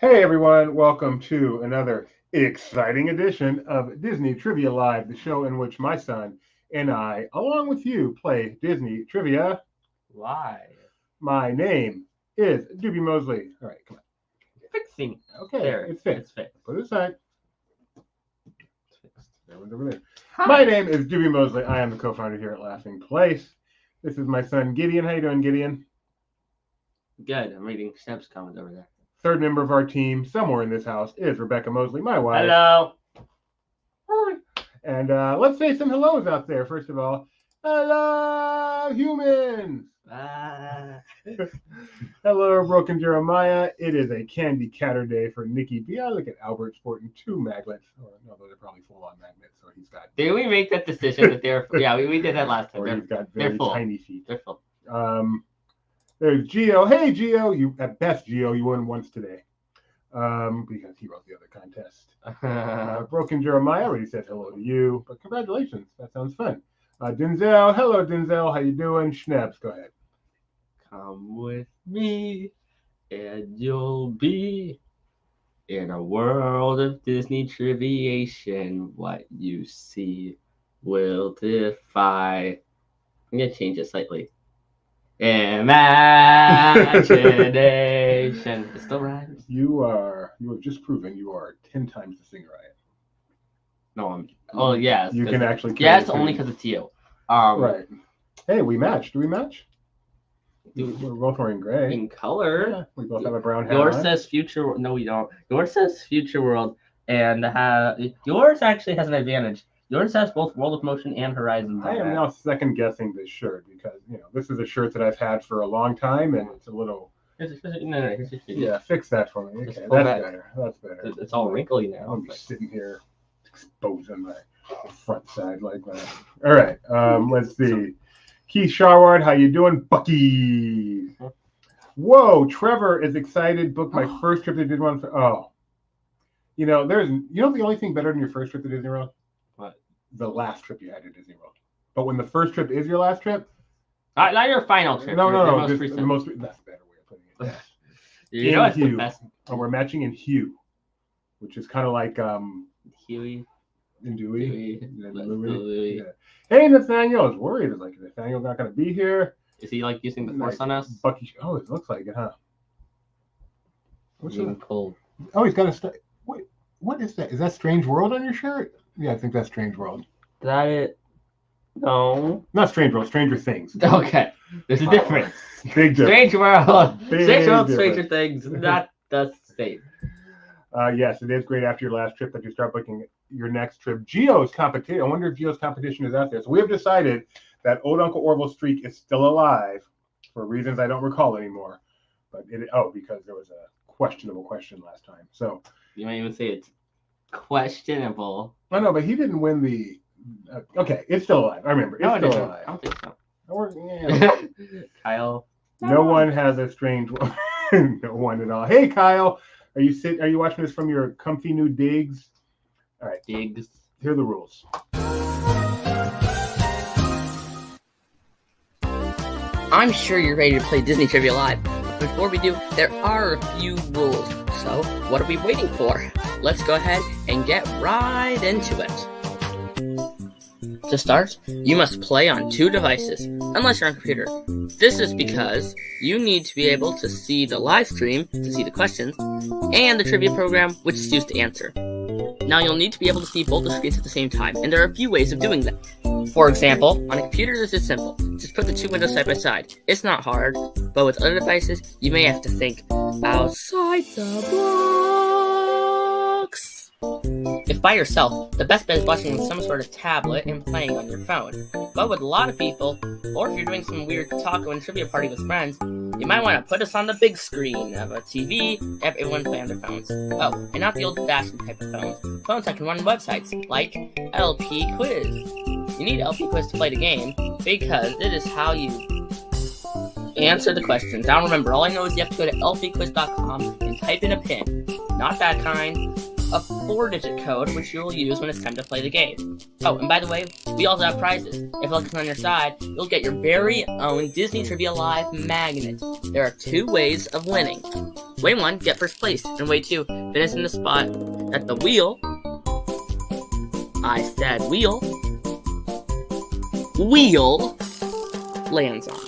Hey everyone, welcome to another exciting edition of Disney Trivia Live, the show in which my son and I, along with you, play Disney Trivia Live. My name is Doobie Mosley. All right, come on. Fixing. Okay, There, it's fixed. It's fixed. Put it aside. It's fixed. Everyone's over there. Hi. My name is Doobie Mosley. I am the co-founder here at Laughing Place. This is my son Gideon. How you doing, Gideon? Good. I'm reading Snap's comment over there. Third member of our team, somewhere in this house, is Rebecca Mosley, my wife. Hello. Hi. And let's say some hellos out there. First of all, hello, humans. Hello, Broken Jeremiah. It is a candy catter day for Nikki B. I look at Albert sporting two magnets. Oh, no, those are probably full-on magnets, so he's got... Did we make that decision that they're... Yeah, we did that last time. Or he's got very tiny feet. They're full. There's Gio. Hey, Gio. You at best, Gio, you won once today. Because he wrote the other contest. Broken Jeremiah already said hello to you, but congratulations. That sounds fun. Denzel. Hello, Denzel. How you doing? Schnapps, go ahead. Come with me, and you'll be in a world of Disney triviation. What you see will defy. I'm going to change it slightly. Imagination. It still rhymes. You have just proven you are 10 times the singer I am. No, I'm. Oh, yes. You can actually. Yes, only because it's you. Right. Hey, we matched. Do we match? We're both wearing gray. In color. Yeah, we both have a brown hat. Yours says future. No, we don't. Yours says future world, and yours actually has an advantage. Yours has both World of Motion and Horizons. I am now second guessing this shirt because this is a shirt that I've had for a long time, and it's a little. Yeah, fix that for me. Okay, that's better. That's better. It's all wrinkly now. I'm just sitting here exposing my front side like that. All right. Let's see. Keith Sharward, how you doing, Bucky? Whoa, Trevor is excited. Booked my first trip to Disney World. There's the only thing better than your first trip to Disney World? What? The last trip you had to Disney World. But when the first trip is your last trip? Not your final trip. No. Most recent. That's a better way of putting it. It's the best. And we're matching in hue, which is kind of like Huey. And Dewey. Louis. Yeah. Hey, Nathaniel. I was worried. I was like, Nathaniel's not going to be here. Is he like using the force on us? Bucky. Oh, it looks like it, huh? What's it called? Oh, he's got a. Wait, what is that? Is that Strange World on your shirt? Yeah, I think that's Strange World. Is that it? No. Not Strange World. Stranger Things. Okay. There's a difference. Big difference. Strange World. Strange World, difference. Stranger Things. Not the same. Yes, it is great after your last trip that you start booking your next trip. Geo's competition. I wonder if Geo's competition is out there. So we have decided that Old Uncle Orville's streak is still alive for reasons I don't recall anymore. But because there was a questionable question last time. So you might even say it's questionable. I know, but he didn't win the. Okay, it's still alive. I remember. It's still alive. I don't think so. Kyle. No one has a strange one. No one at all. Hey, Kyle. Are you watching this from your comfy new digs? All right. Digs. Here are the rules. I'm sure you're ready to play Disney Trivia Live. But before we do, there are a few rules. So, what are we waiting for? Let's go ahead and get right into it. To start, you must play on 2 devices, unless you're on a computer. This is because you need to be able to see the live stream to see the questions, and the trivia program, which is used to answer. Now you'll need to be able to see both the screens at the same time, and there are a few ways of doing that. For example, on a computer this is simple. Just put the 2 windows side by side. It's not hard, but with other devices, you may have to think outside the box. If by yourself, the best bet is watching with some sort of tablet and playing on your phone. But with a lot of people, or if you're doing some weird taco and trivia party with friends, you might want to put us on the big screen of a TV and have everyone play on their phones. Oh, and not the old-fashioned type of phones. Phones that can run websites, like LP Quiz. You need LP Quiz to play the game, because it is how you answer the questions. Now remember, all I know is you have to go to lpquiz.com and type in a pin. Not that kind. a 4-digit code which you'll use when it's time to play the game. Oh, and by the way, we also have prizes. If luck is on your side, you'll get your very own Disney Trivia Live magnet. There are 2 ways of winning. Way 1, get first place, and way 2, finish in the spot that the wheel, I said wheel lands on.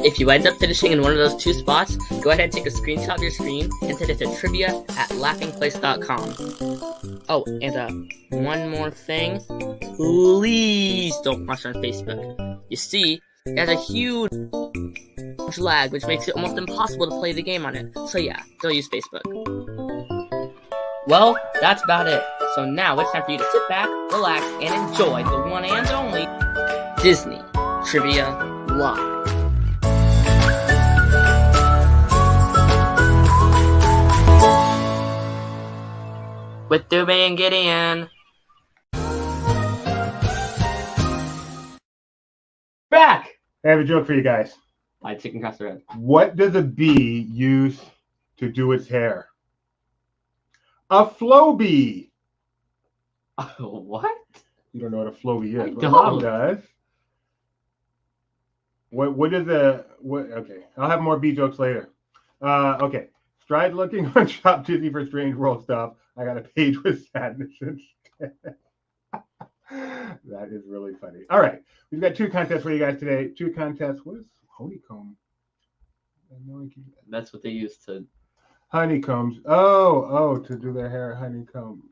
If you end up finishing in one of those 2 spots, go ahead and take a screenshot of your screen and send it to trivia@laughingplace.com. Oh, and one more thing. Please don't watch on Facebook. You see, it has a huge lag, which makes it almost impossible to play the game on it. So yeah, don't use Facebook. Well, that's about it. So now it's time for you to sit back, relax, and enjoy the one and only Disney Trivia Live. With Dube and Gideon. Back! I have a joke for you guys. My chicken casserole. Red. What does a bee use to do its hair? A flow bee. What? You don't know what a flow bee is. I Well, don't. Mom does. What is what? Okay, I'll have more bee jokes later. Okay. Stride looking on Shop Disney for Strange World stuff. I got a page with sadness instead. That is really funny. All right. We've got 2 contests for you guys today. 2 contests. What is honeycomb? I have no idea. That's what they use to. Honeycombs. Oh, to do their hair honeycomb.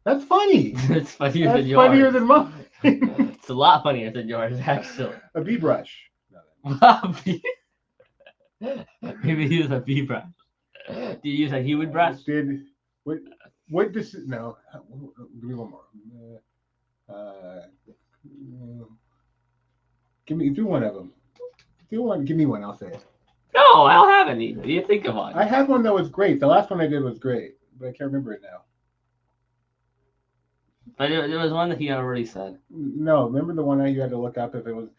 That's funny. It's funnier That's than yours. funnier than mine. It's a lot funnier than yours, actually. A bee brush. Maybe use a bee brush. Do you use a human brush? What does no? Give me one more. Do one of them. Give me one. I'll say it. No, I don't have any. What do you think of one? I had one that was great. The last one I did was great, but I can't remember it now. But it was one that he already said. No, remember the one you had to look up if it was.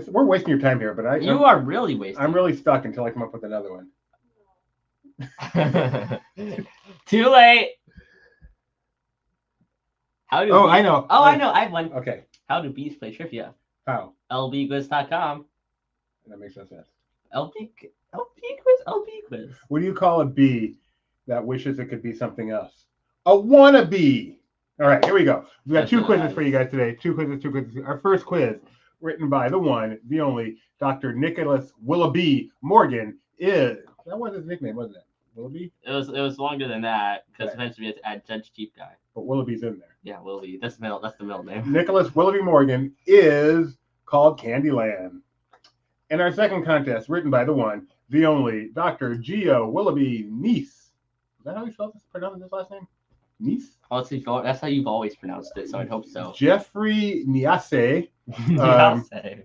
We're wasting your time here, but You are really wasting. I'm really stuck until I come up with another one. Too late. How do I know. Oh, I know. I have one. Okay. How do bees play trivia? How? lbquiz.com. That makes no sense. LB quiz. What do you call a bee that wishes it could be something else? A wannabe. All right, here we go. We've got 2 quizzes for you guys today. 2 quizzes. Our first quiz, written by the one, the only, Dr. Nicholas Willoughby Morgan, is. That was his nickname, wasn't it? Willoughby? It was longer than that because eventually we had to add Judge Cheap Guy. But Willoughby's in there. Yeah, Willoughby. That's the middle name. Nicholas Willoughby Morgan is called CandyLand. And our second contest, written by the one, the only, Dr. Geo Willoughby Niece. Is that how you pronounce his last name? Niece? That's how you've always pronounced it, so I hope so. Jeffrey Niase.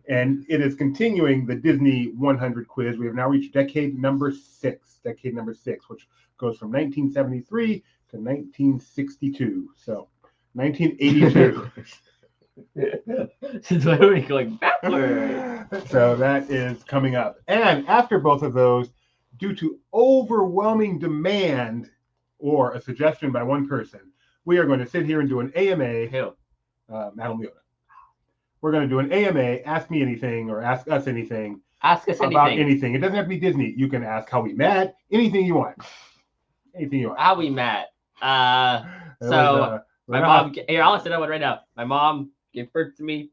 And it is continuing the Disney 100 quiz. We have now reached decade number 6, which goes from 1973 to 1962. So 1982. Since when are we going backwards? So that is coming up. And after both of those, due to overwhelming demand or a suggestion by one person, we are going to sit here and do an AMA. Who? Madam Leona. We're going to do an AMA, ask me anything or ask us anything. Ask us about anything. anything. It doesn't have to be Disney. You can ask how we met, anything you want. Anything you want. How we met. My mom, here, I'll say that one right now. My mom gave birth to me,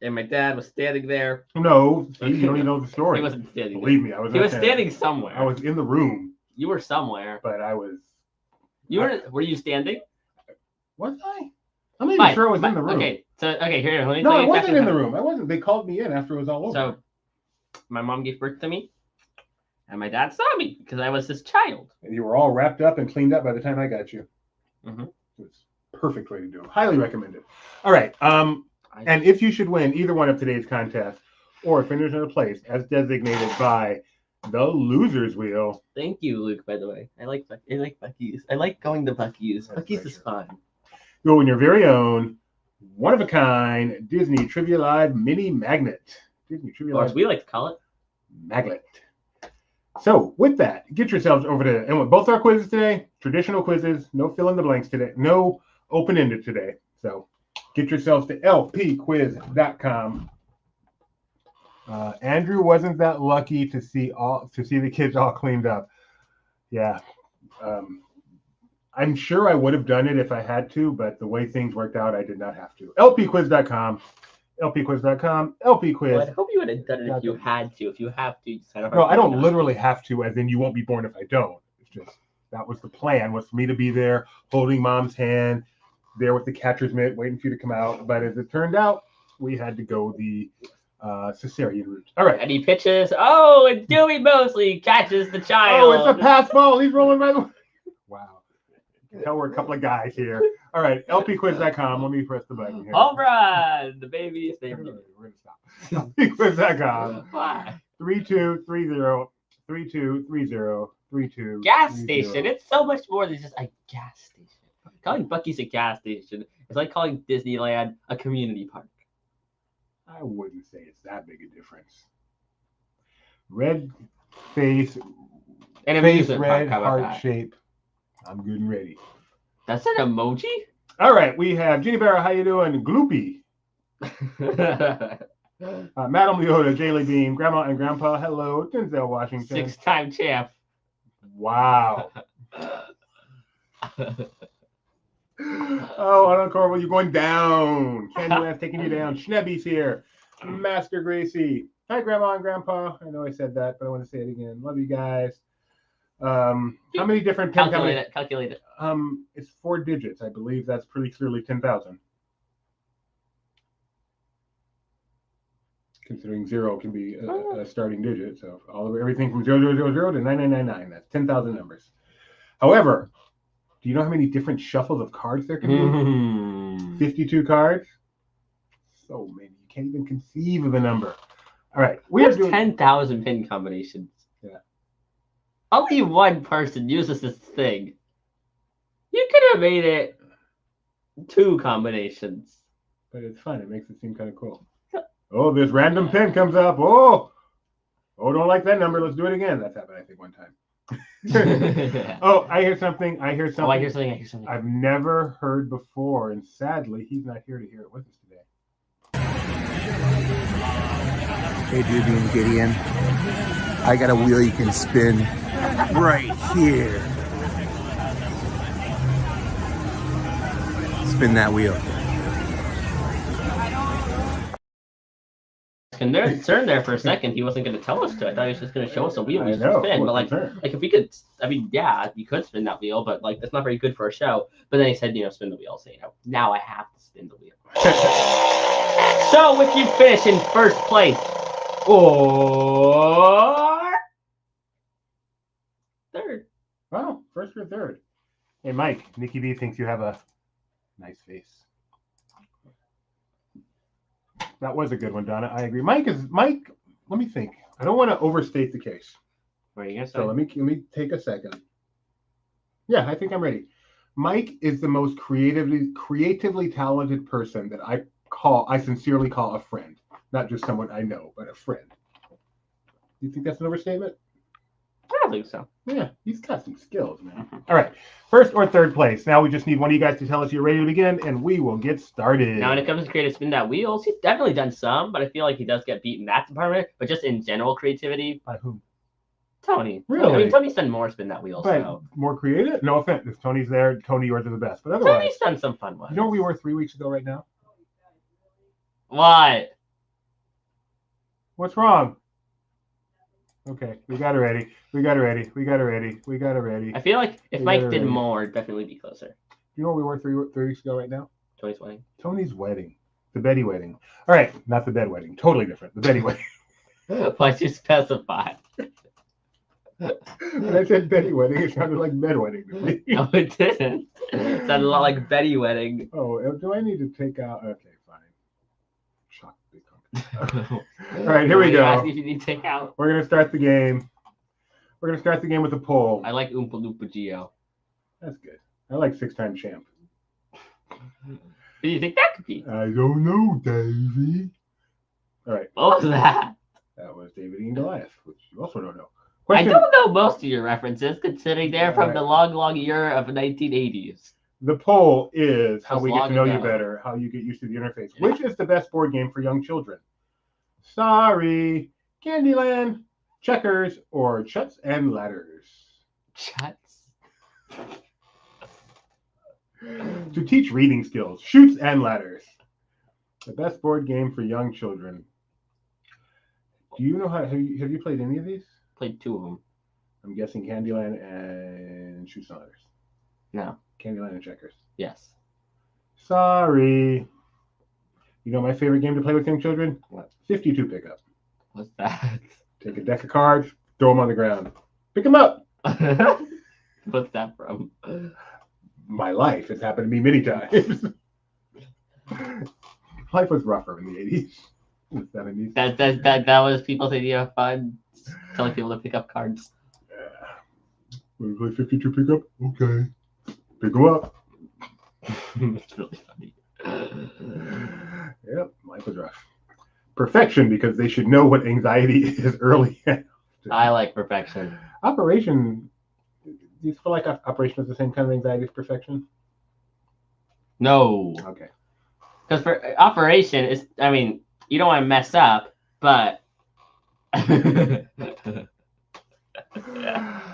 and my dad was standing there. No, you don't even know the story. He wasn't standing there. Believe me, I was. He was standing somewhere. I was in the room. You were somewhere. But I was. Were you standing? Was I? I'm not even sure I was in the room. Okay, here. Let me no, tell I you wasn't in the room. I wasn't. They called me in after it was all over. So, my mom gave birth to me, and my dad saw me because I was his child. And you were all wrapped up and cleaned up by the time I got you. Mm-hmm. It's a perfect way to do it. Highly recommended. All right. And if you should win either one of today's contests or finish in a place as designated by the loser's wheel. Thank you, Luke. By the way, I like Buc-ee's. I like going to Buc-ee's. Buc-ee's is fun. You'll win your very own one-of-a-kind Disney Trivia Live mini magnet. Disney Trivia Or Live. as we like to call it, magnet. So with that, get yourselves over to, and with both our quizzes today, traditional quizzes, no fill in the blanks today, no open-ended today. So get yourselves to lpquiz.com. Andrew wasn't that lucky to see the kids all cleaned up. Yeah. I'm sure I would have done it if I had to, but the way things worked out, I did not have to. lpquiz.com. lpquiz.com. lpquiz. Well, I hope you would have done it if you had to. If you have to, sign up. No, I don't literally have to, as in you won't be born if I don't. It's just that was the plan, was for me to be there holding mom's hand, there with the catcher's mitt, waiting for you to come out. But as it turned out, we had to go the cesarean route. All right. And he pitches. Oh, and Dewey Mosley catches the child. Oh, it's a pass ball. He's rolling by the. Wow. You can tell we're a couple of guys here. All right, lpquiz.com. Let me press the button here. Home run! The baby is there. We're going to stop. lpquiz.com. Why? 3230-3230-32. Gas station. It's so much more than just a gas station. Calling Buc-ee's a gas station is like calling Disneyland a community park. I wouldn't say it's that big a difference. Red face, An face amusement red park. How about heart that? shape. I'm good and ready. That's an emoji? All right, we have Ginny Barra. How you doing? Gloopy. Madam Leota, Jaylee Beam, Grandma and Grandpa. Hello, Denzel Washington. 6-time champ. Wow. Oh, Arnold Corwell, you're going down. CandyLand's taking you down. Schnebby's here. Master Gracie. Hi, Grandma and Grandpa. I know I said that, but I want to say it again. Love you guys. How many different pin companies? Calculate it. It's 4 digits. I believe that's pretty clearly 10,000. Considering 0 can be a starting digit, so everything from 0000 to 9999. That's 10,000 numbers. However, do you know how many different shuffles of cards there can be? 52 cards. So many. You can't even conceive of the number. All right, We have 10,000 pin combinations. Yeah. Only one person uses this thing. You could have made it 2 combinations. But it's fun. It makes it seem kind of cool. Oh, this random pin comes up. Oh, don't like that number. Let's do it again. That's happened, I think, one time. Oh, I hear something. Oh, I hear something. I've never heard before, and sadly, he's not here to hear it with us today. Hey, Judy and Gideon. I got a wheel you can spin right here. Spin that wheel. Concerned there for a second. He wasn't going to tell us to. I thought he was just going to show us a wheel we I should know, spin. But concerned. like if we could, I mean, yeah, you could spin that wheel, but like that's not very good for a show. But then he said, spin the wheel. So now I have to spin the wheel. So if you finish in first place or third. Wow, first or third. Hey, Mike, Nikki B thinks you have a nice face. That was a good one, Donna. I agree. Mike, let me think. I don't want to overstate the case. What are you going to say? So let me take a second. Yeah, I think I'm ready. Mike is the most creatively talented person that I sincerely call a friend. Not just someone I know, but a friend. Do you think that's an overstatement? I don't think so. Yeah, he's got some skills, man. All right, first or third place. Now we just need one of you guys to tell us you're ready to begin, and we will get started. Now, when it comes to creative spin that wheels, he's definitely done some, but I feel like he does get beat in that department. But just in general creativity, By whom? Tony. Really? I mean, Tony's done more spin that wheels. But So. more creative? No offense. If Tony's there, Tony, yours are the best. But otherwise, Tony's done some fun ones. you know where we were 3 weeks ago right now? What? What's wrong? Okay, we got it ready. I feel like if We Mike gotta did ready. more, it'd definitely be closer. You know where we were 3 weeks ago right now? Tony's wedding. Tony's wedding. The Betty wedding. All right, not the bed wedding. Totally different. The Betty wedding. Why'd you specify? When I said Betty wedding, it sounded like bed wedding to me. No, it didn't. It sounded a lot like Betty wedding. Oh, do I need to take out? Okay, fine. Shock. All right, here we You go. asked me if you need to take out. We're gonna start the game. We're gonna start the game with a poll. I like Oompa Loompa Geo. That's good. I like 6-time champ. Who do you think that could be? I don't know, Davey. All right, What was that? that was David and Goliath, which you also don't know. Question, I don't know most of your references, considering they're from the long, long era of the 1980s. The poll is how Just we get to long know you ago. better, how you get used to the interface. Which is the best board game for young children? Sorry, CandyLand, Checkers, or Chutes and Ladders? Chats. To teach reading skills, Chutes and Ladders. The best board game for young children. Do you know how? Have you played any of these? Played 2 of them. I'm guessing CandyLand and Chutes and Ladders. No. CandyLand and Checkers. Yes. Sorry. You know my favorite game to play with young children? What? 52 pickup. What's that? Take a deck of cards, throw them on the ground. Pick them up. What's that from? My life. It's happened to me many times. Life was rougher in the 80s. In the 70s. That was people's idea of fun. Telling people to pick up cards. Want to play 52 pickup? Okay. Pick them up. It's really funny. Yep, life was rough. Perfection, because they should know what anxiety is early. I like perfection. Operation. Do you feel like Operation is the same kind of anxiety as perfection? No. Okay. Because for Operation, is I mean, you don't want to mess up, but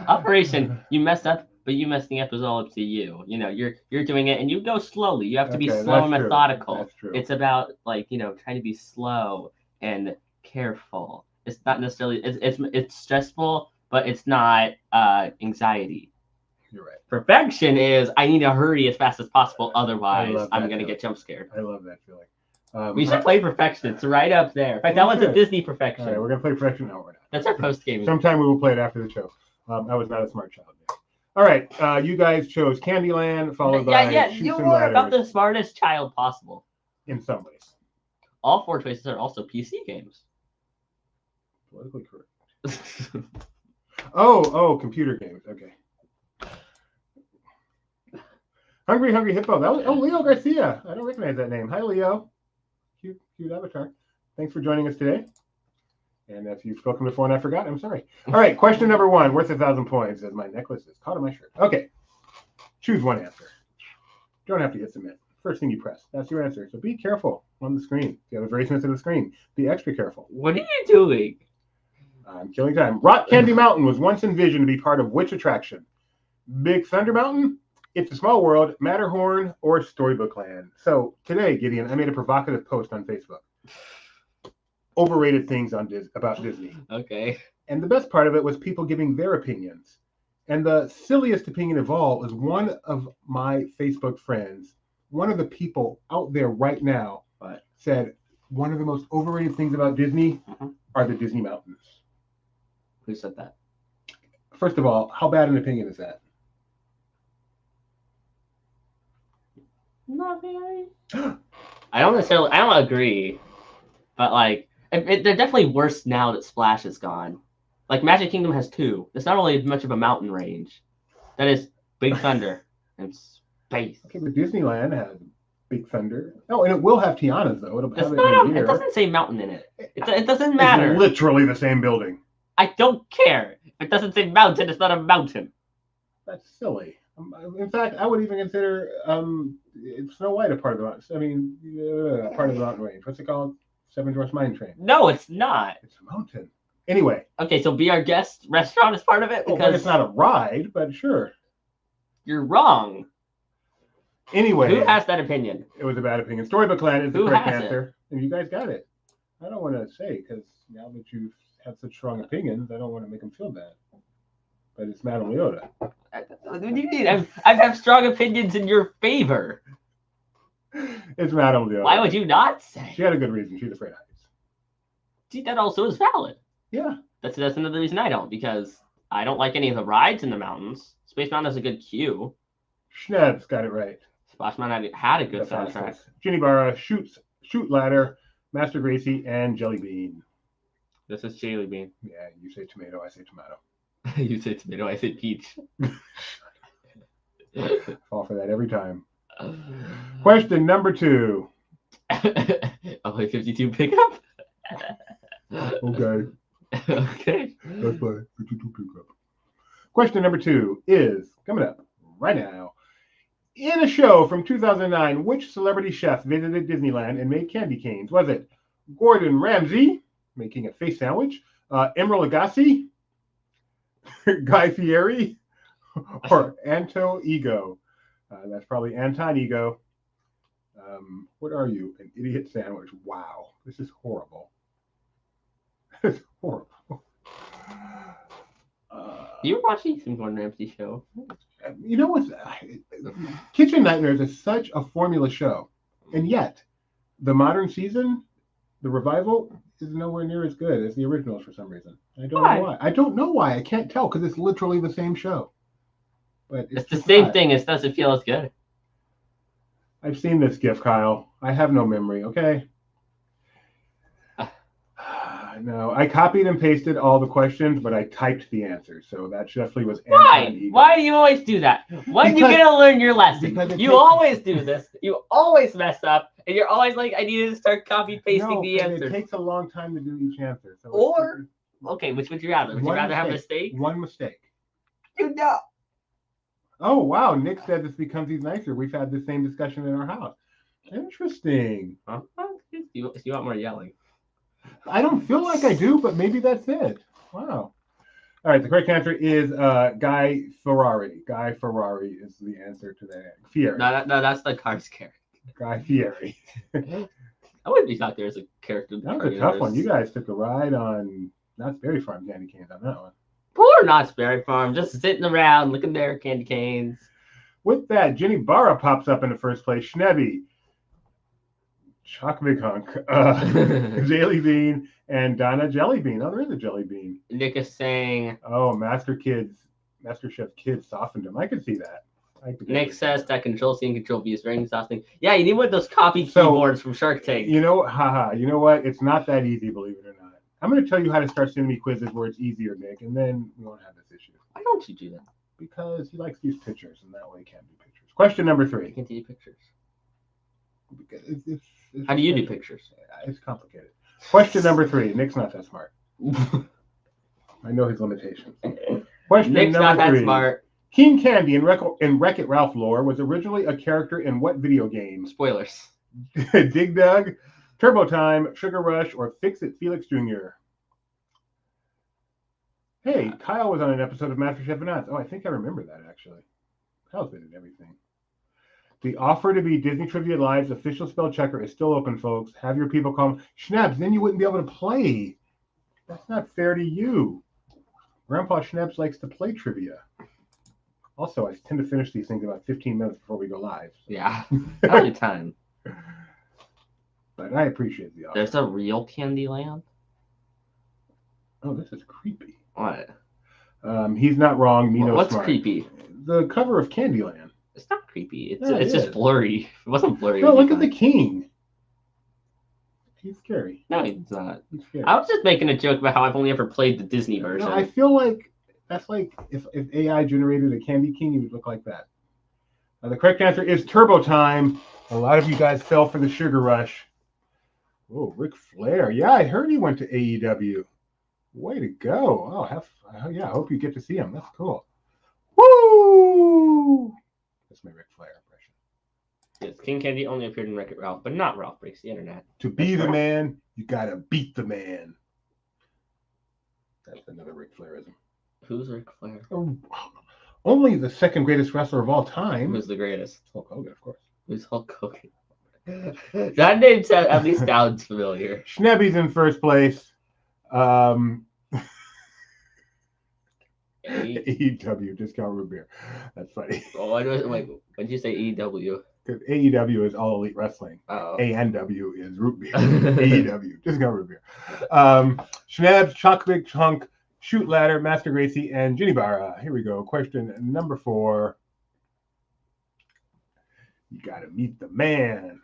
Operation, you mess up, but you messing up is all up to you. You know, you're doing it, and you go slowly. You have to be Okay, slow and that's true. methodical. That's true. It's about trying to be slow and careful. It's not necessarily it's stressful, but it's not anxiety. You're right. Perfection is I need to hurry as fast as possible, otherwise love I'm that gonna feeling. get jump scared. I love that feeling. We should play Perfection. It's right up there. In fact, that one's a Disney Perfection. All right, we're gonna play Perfection. No, we're not. That's our post game. Sometime we will play it after the show. I was not a smart child. All right, you guys chose CandyLand, followed by You Chutes and were about Ladders. the smartest child possible. In some ways, All 4 choices are also PC games. politically correct. Oh, computer games. Okay. Hungry Hippo. That was Leo Garcia. I don't recognize that name. Hi, Leo. Cute avatar. Thanks for joining us today. And if you've spoken before and I forgot, I'm sorry. All right, question number 1, worth 1,000 points, as my necklace is caught on my shirt. Okay, choose one answer. You don't have to hit submit. First thing you press, that's your answer. So be careful on the screen. You have a very sensitive screen. Be extra careful. What are you doing? I'm killing time. Rock Candy Mountain was once envisioned to be part of which attraction? Big Thunder Mountain, It's a Small World, Matterhorn, or Storybook Land? So today, Gideon, I made a provocative post on Facebook. Overrated things about Disney. Okay. And the best part of it was people giving their opinions. And the silliest opinion of all is one of my Facebook friends, one of the people out there right now, said one of the most overrated things about Disney are the Disney mountains. Who said that? First of all, how bad an opinion is that? Not very. I don't agree, but like they're definitely worse now that Splash is gone. Like Magic Kingdom has 2. It's not only much of a mountain range. That is Big Thunder and space. Okay, but Disneyland has Big Thunder. Oh, and it will have Tiana's though. It'll have It doesn't say mountain in it. It doesn't matter. It's literally the same building. I don't care. If it doesn't say mountain, it's not a mountain. That's silly. In fact, I would even consider Snow White a part of the mountain. I mean, part of the mountain range. What's it called? Seven Dwarfs Mine Train. No, it's not. It's a mountain. Anyway. Okay, so Be Our Guest restaurant is part of it? Because it's not a ride, but sure. You're wrong. Anyway. Who has that opinion? It was a bad opinion. Storybook Land is the correct answer. And you guys got it. I don't want to say, because now that you have such strong opinions, I don't want to make them feel bad. But it's Madame Leota. What do you mean? I have strong opinions in your favor. It's Madame Leota. Why would you not say? She had a good reason. She's afraid of heights. See, that also is valid. Yeah. That's another reason I don't, because I don't like any of the rides in the mountains. Space Mountain has a good queue. Schneb's got it right. Splash Mountain had a good soundtrack. Ginny Barra, Shoot Ladder, Master Gracie, and Jelly Bean. This is Jelly Bean. Yeah, you say tomato, I say tomato. You say tomato, I say peach. Fall for that every time. Question number 2. I'll play 52 pickup. Okay. Okay. That's why 52 pickup. Question number 2 is coming up right now. In a show from 2009, which celebrity chef visited Disneyland and made candy canes? Was it Gordon Ramsay making a face sandwich, Emeril Lagasse, Guy Fieri, or Anto Ego? That's probably Anton Ego. What are you? An idiot sandwich. Wow. This is horrible. It's horrible. You're watching some Gordon Ramsay show. You know what's Kitchen Nightmares is such a formula show, and yet the modern season, the revival, is nowhere near as good as the originals for some reason. I don't know why. I don't know why. I can't tell because it's literally the same show. But It's the same thing. It doesn't feel as good. I've seen this GIF, Kyle. I have no memory. Okay. No, I copied and pasted all the questions, but I typed the answers, so that definitely was. Why? Why do you always do that? When are you gonna learn your lesson? You always do this. You always mess up, and you're always like, "I need to start copy pasting the answers." It takes a long time to do each answer. So okay, which would you rather? Would you rather have a mistake? One mistake. You know. Oh wow! Nick said this becomes he's nicer. We've had the same discussion in our house. Interesting. You want more yelling? I don't feel like I do, but maybe that's it. Wow. All right, the correct answer is Guy Ferrari. Guy Ferrari is the answer to that. Fieri. No, that's the Cars character. Guy Fieri. I wouldn't be shocked there's a character. That was a tough one. You guys took a ride on Knott's Berry Farm candy canes on that one. Poor Knott's Berry Farm, just sitting around looking at their candy canes. With that, Jenny Barra pops up in the first place. Schnebby, Chuck McHunk, Jelly Bean, and Donna Jelly Bean. Oh, there is a Jelly Bean. Nick is saying, "Oh, Master Chef Kids softened him." I could see that. Nick says that Control C and Control V is very exhausting. Yeah, you need one of those copy keyboards from Shark Tank. You know, you know what? It's not that easy, believe it or not. I'm going to tell you how to start sending me quizzes where it's easier, Nick, and then we won't have this issue. Why don't you do that? Because he likes to use pictures, and that way he can't do pictures. Question number 3. I can't do pictures. It's how do you do pictures? It's complicated. Question number 3. Nick's not that smart. I know his limitations. Question Nick's number not that 3. Smart. King Candy in Wreck-It Ralph lore was originally a character in what video game? Spoilers. Dig Dug, Turbo Time, Sugar Rush, or Fix It Felix Jr. Hey, Kyle was on an episode of MasterChef Announced. Oh, I think I remember that, actually. Kyle's been in everything. The offer to be Disney Trivia Live's official spell checker is still open, folks. Have your people call Schnebs, then you wouldn't be able to play. That's not fair to you. Grandpa Schnebs likes to play trivia. Also, I tend to finish these things about 15 minutes before we go live. So. Yeah, every time. But I appreciate the offer. There's a real CandyLand? Oh, this is creepy. What? He's not wrong. Mino's What's smart. creepy? The cover of CandyLand. It's not creepy. Yeah, it's just blurry. If it wasn't blurry. No, look at the king. He's scary. No, he's not. He's scary. I was just making a joke about how I've only ever played the Disney version. No, I feel like that's like if AI generated a Candy King, he would look like that. The correct answer is Turbo Time. A lot of you guys fell for the Sugar Rush. Oh, Ric Flair. Yeah, I heard he went to AEW. Way to go. Oh, yeah, I hope you get to see him. That's cool. Woo! That's my Ric Flair impression. Yes, King Candy only appeared in Wreck-It Ralph, but not Ralph Breaks the Internet. To be the man, you gotta beat the man. That's another Ric Flairism. Who's Ric Flair? Oh, only the second greatest wrestler of all time. Who's the greatest? Hulk Hogan, of course. Who's Hulk Hogan? That name at least sounds familiar. Schnebby's in first place. AEW, discount root beer. That's funny. Oh, wait, when did you say AEW? Because AEW is All Elite Wrestling. ANW is root beer. AEW, discount root beer. Schnebs, Chocolate Chunk, Shoot Ladder, Master Gracie, and Ginny Barra. Here we go. Question number 4. You gotta meet the man.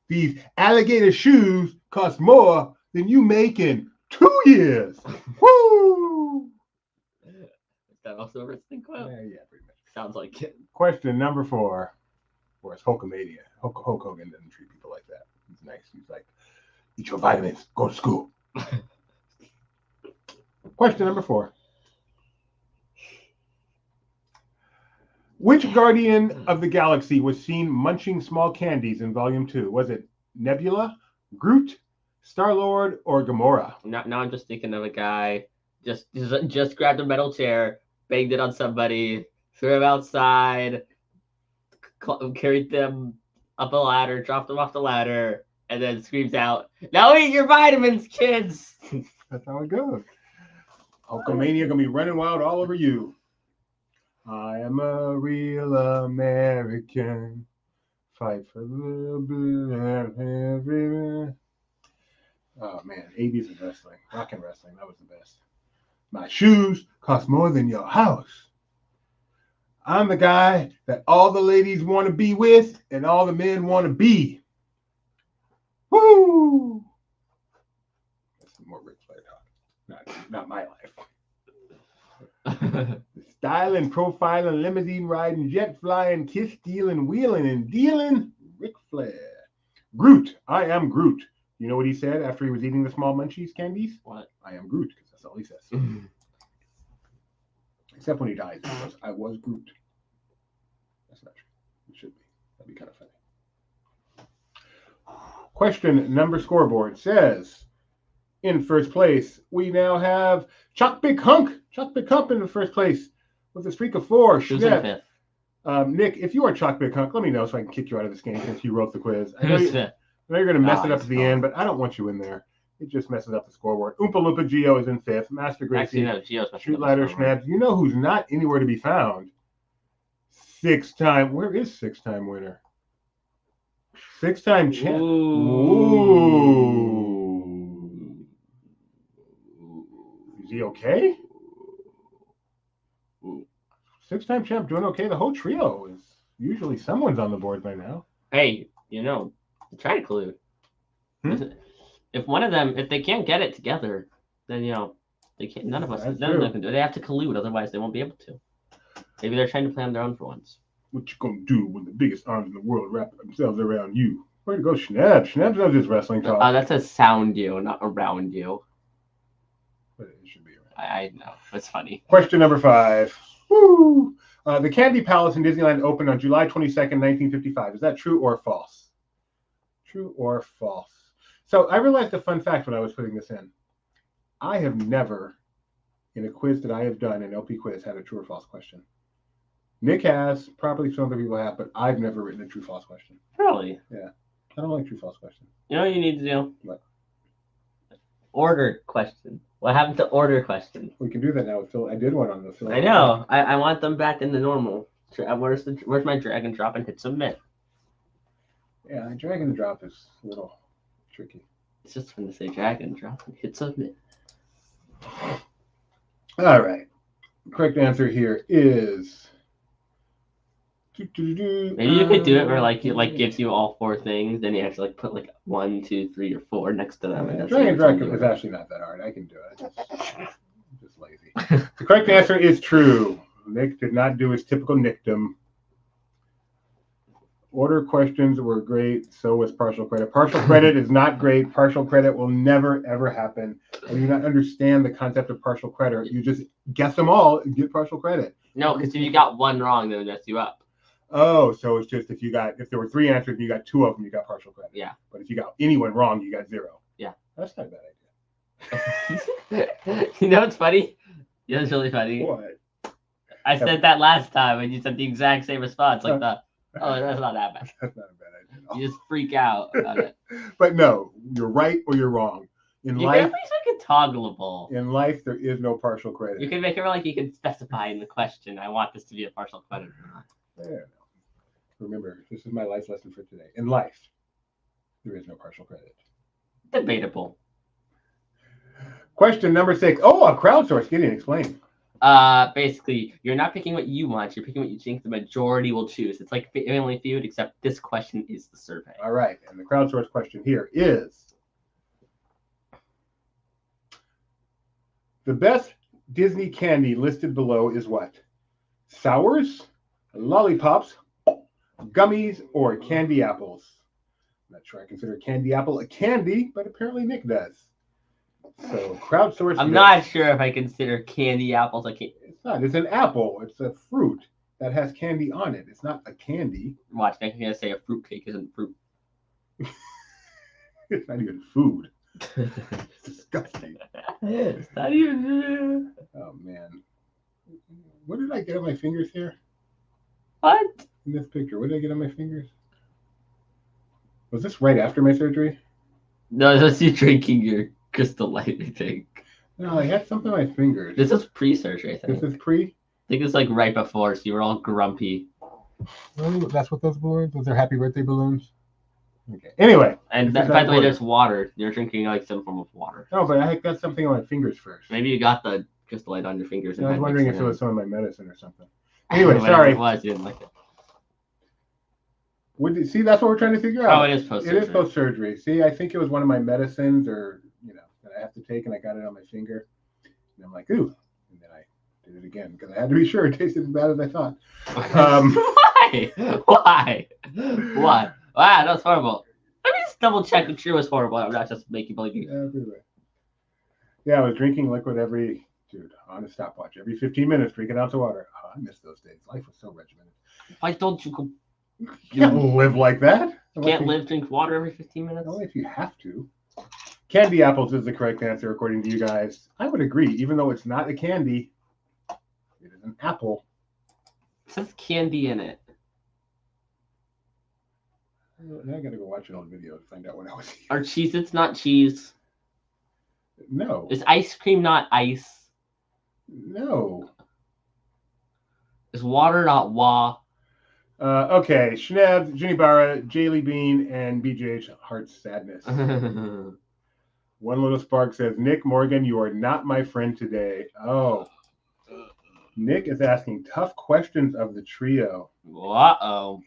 These alligator shoes cost more than you make in 2 years. Woo! Is that also a wrestling quote? Yeah, pretty much. Sounds like it. Question number 4. Or it's Hulkamania. Hulk Hogan doesn't treat people like that. He's nice. He's like, eat your vitamins, go to school. Question number 4. Which Guardian of the Galaxy was seen munching small candies in Volume 2? Was it Nebula, Groot, Star-Lord, or Gamora? Now I'm just thinking of a guy just grabbed a metal chair, banged it on somebody, threw him outside, carried them up a ladder, dropped them off the ladder, and then screams out, "Now eat your vitamins, kids!" That's how it goes. Hulkamania gonna be running wild all over you. I am a real American. Fight for the blue. Oh man, 80s and wrestling, rock and wrestling, that was the best. My shoes cost more than your house. I'm the guy that all the ladies want to be with and all the men want to be. Woo! That's some more Ric Flair talk. Not my life. Styling, profiling, limousine riding, jet flying, kiss stealing, wheeling, and dealing. Ric Flair. Groot. I am Groot. You know what he said after he was eating the small munchies candies? What? I am Groot, because that's all he says. Except when he dies, he goes, I was Groot. That's not true. It should be. That'd be kind of funny. Question number scoreboard says, in first place, we now have Chuck Big Hunk. Chuck Big Hump in the first place with a streak of 4. Who's in fifth? Nick, if you are Chuck Big Hunk, let me know so I can kick you out of this game since you wrote the quiz. I know Who's fifth? you're going to mess it up Nice. at the end, but I don't want you in there. It just messes up the scoreboard. Oompa Loompa Geo is in 5th. Master Actually, Gracie, no, Gio's Shoot Ladder Schnabs. You know who's not anywhere to be found? 6-time. Where is 6-time winner? 6-time champ. Ooh. Is he okay? 6-time champ doing okay. The whole trio is usually someone's on the board by now. Hey, try to collude. If one of them, if they can't get it together, then they can't. None of them can do it. They have to collude, otherwise they won't be able to. Maybe they're trying to play on their own for once. What you gonna do when the biggest arms in the world wrap themselves around you? Where to go, Schnabs? Schnabs knows his wrestling talk. That says sound you, not around you. But it should be around. I know. It's funny. Question number 5. Woo! The Candy Palace in Disneyland opened on July 22nd, 1955. Is that true or false? True or false? So I realized a fun fact when I was putting this in. I have never, in a quiz that I have done, an LP quiz, had a true or false question. Nick has, probably some other people have, but I've never written a true false question. Really? Yeah. I don't like true false questions. You know what you need to do? What? Order question. What happened to order question? We can do that now with Phil. I did one on the Phil. I know. I want them back in the normal. Where's my drag and drop and hit submit? Yeah, drag and drop is a little tricky. It's just fun to say drag and drop and hit submit. All right. Correct answer here is. Maybe you could do it where it gives you all 4 things, then you have to put 1, 2, 3, or 4 next to them. And Drag and drop is actually not that hard. I can do it. I'm just lazy. The correct answer is true. Nick did not do his typical Nickdom. Order questions were great. So was partial credit. Partial credit is not great. Partial credit will never, ever happen. And you not understand the concept of partial credit. You just guess them all and get partial credit. No, because if you got one wrong, then it mess you up. Oh, so it's just if there were 3 answers and you got 2 of them, you got partial credit. Yeah. But if you got anyone wrong, you got 0. Yeah. That's not a bad idea. You know what's funny? You know what's really funny? What? I said that last time and you said the exact same response. Oh, that's not that bad. That's not a bad idea at all. You just freak out about it. But no, you're right or you're wrong. In You life, can make it toggleable. in life, there is no partial credit. You can make it you can specify in the question, I want this to be a partial credit or not. Yeah, no. Remember, this is my life lesson for today. In life, there is no partial credit. Debatable. Question number 6. Oh, a crowdsource. Gideon, explain. Basically, you're not picking what you want. You're picking what you think the majority will choose. It's like Family Feud, except this question is the survey. All right, and the crowdsource question here is: the best Disney candy listed below is what? Sours, lollipops, gummies, or candy apples? I'm not sure I consider candy apple a candy, but apparently Nick does. So crowdsourced. I'm not sure if I consider candy apples a candy. It's not. It's an apple. It's a fruit that has candy on it. It's not a candy. Watch, next thing I say a fruitcake isn't fruit. It's not even food. It's disgusting. It's not even. Oh man. What did I get on my fingers here? What? In this picture, what did I get on my fingers? Was this right after my surgery? No, that's you drinking your Crystal Light, I think. No, I had something on my fingers. This is pre-surgery, I think. This is pre? I think it's like right before, so you were all grumpy. Really? That's what those balloons? Those are happy birthday balloons? Okay. Anyway. And by the way, there's water. You're drinking like some form of water. No, but I got something on my fingers first. Maybe you got the Crystal Light on your fingers. I was wondering if it was some of my medicine or something. Anyway, Anyway, sorry. It was, you didn't like it. See, that's what we're trying to figure out. Oh, it is post-surgery. It is post-surgery. See, I think it was one of my medicines or, that I have to take, and I got it on my finger. And I'm like, ooh. And then I did it again because I had to be sure it tasted as bad as I thought. Why? What? Wow, that's horrible. Let me just double check and sure it was horrible. I'm not just making believe you. Yeah, I was drinking liquid on a stopwatch. Every 15 minutes, drink an ounce of water. Oh, I miss those days. Life was so regimented. Why don't you go? You can't live like that. Drink water every 15 minutes? Only if you have to. Candy apples is the correct answer, according to you guys. I would agree, even though it's not a candy, it is an apple. It says candy in it. Now I gotta go watch an old video to find out when I was here. Are Cheez-Its not cheese? No. Is ice cream not ice? No. Is water not wah? Okay, Schnebs, Ginny Barra, Jaylee Bean, and BJH Heart's Sadness. One Little Spark says, Nick Morgan, you are not my friend today. Oh. Nick is asking tough questions of the trio. Uh-oh.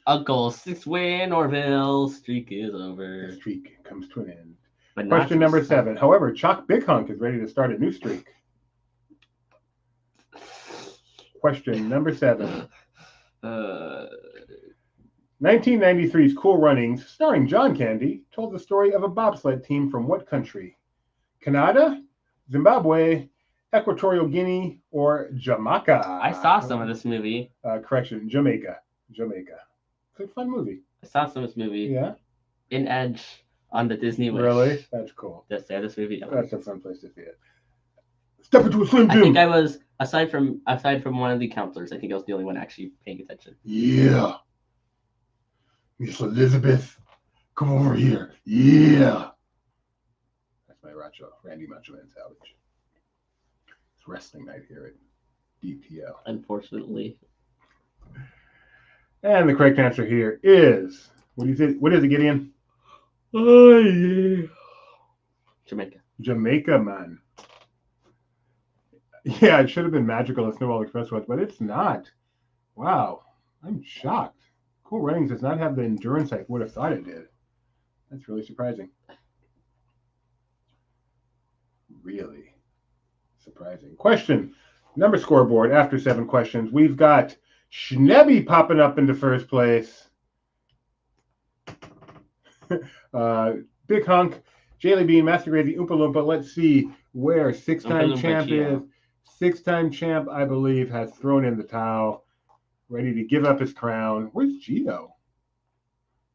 Uncle Six-Way in Orville, streak is over. The streak comes to an end. But Question number 7. However, Chalk Big Hunk is ready to start a new streak. Question number 7. 1993's Cool Runnings, starring John Candy, told the story of a bobsled team from what country? Canada, Zimbabwe, Equatorial Guinea, or Jamaica? I saw some of this movie. Correction, Jamaica. It's a fun movie. I saw some of this movie. Yeah? In Edge on the Disney Wish. Really? That's cool. This movie. That's a fun place to see it. Step into a Slim Jim. I think I was, aside from one of the counselors, I think I was the only one actually paying attention. Yeah. Miss Elizabeth, come over here. Yeah. That's my Randy Macho Man Savage. It's wrestling night here at DPL. Unfortunately. And the correct answer here is, what is it, Gideon? Oh, yeah. Jamaica, man. Yeah, it should have been Magical as Snowball Express was, but it's not. Wow. I'm shocked. Cool Runnings does not have the endurance I would have thought it did. That's really surprising. Really surprising. Question. Number scoreboard after 7 questions. We've got Schnebby popping up into first place. Big Hunk, Jaylee Bean, Master Crazy, Oompa Loompa. Let's see where 6-time champ is. 6-time champ, I believe, has thrown in the towel, ready to give up his crown. Where's Gio?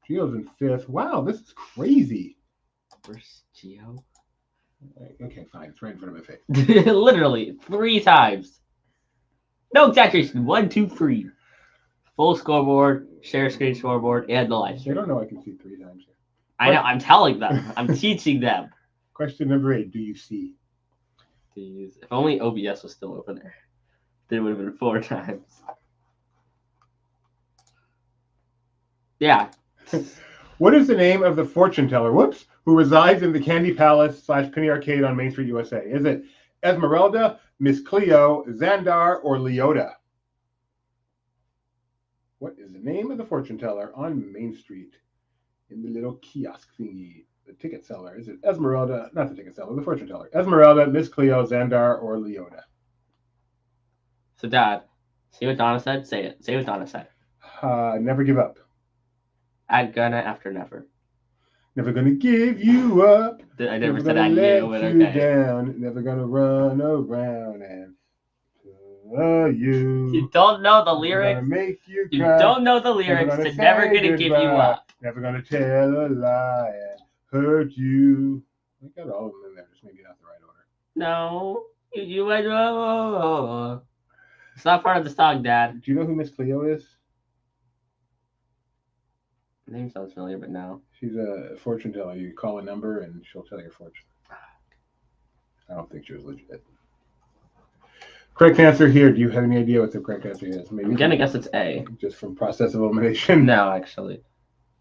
Gio's in 5th. Wow, this is crazy. Where's Gio? Okay, fine. It's right in front of my face. Literally 3 times. No exaggeration. 1, 2, 3. Full scoreboard, share screen scoreboard, and the live stream. They don't know I can see 3 times here. I know. I'm telling them. I'm teaching them. Question number 8. Do you see? If only OBS was still open there. Then it would have been 4 times. Yeah. What is the name of the fortune teller, who resides in the Candy Palace / Penny Arcade on Main Street, USA? Is it Esmeralda, Miss Cleo, Xandar, or Leota? What is the name of the fortune teller on Main Street in the little kiosk thingy? The ticket seller. Is it Esmeralda? Not the ticket seller, the fortune teller. Esmeralda, Miss Cleo, Xandar, or Leota? So, Dad, see what Donna said? Say it. Say what Donna said. Never give up. Add gonna after never. Never gonna give you up. I never said gonna I let knew, but you okay. down. Never gonna run around and You you. don't know the Never lyrics. gonna make you You cry. don't know the Never lyrics gonna to Never say Gonna Give You goodbye. Up. Never gonna tell a lie and hurt you. I got all of them in there, just maybe not the right order. No. You went. Oh. It's not part of the song, Dad. Do you know who Miss Cleo is? Name sounds familiar, but no. She's a fortune teller. You call a number and she'll tell your fortune. I don't think she was legit. Correct answer here. Do you have any idea what the correct answer is? Maybe I'm gonna guess it's A. just from process of elimination. No, actually.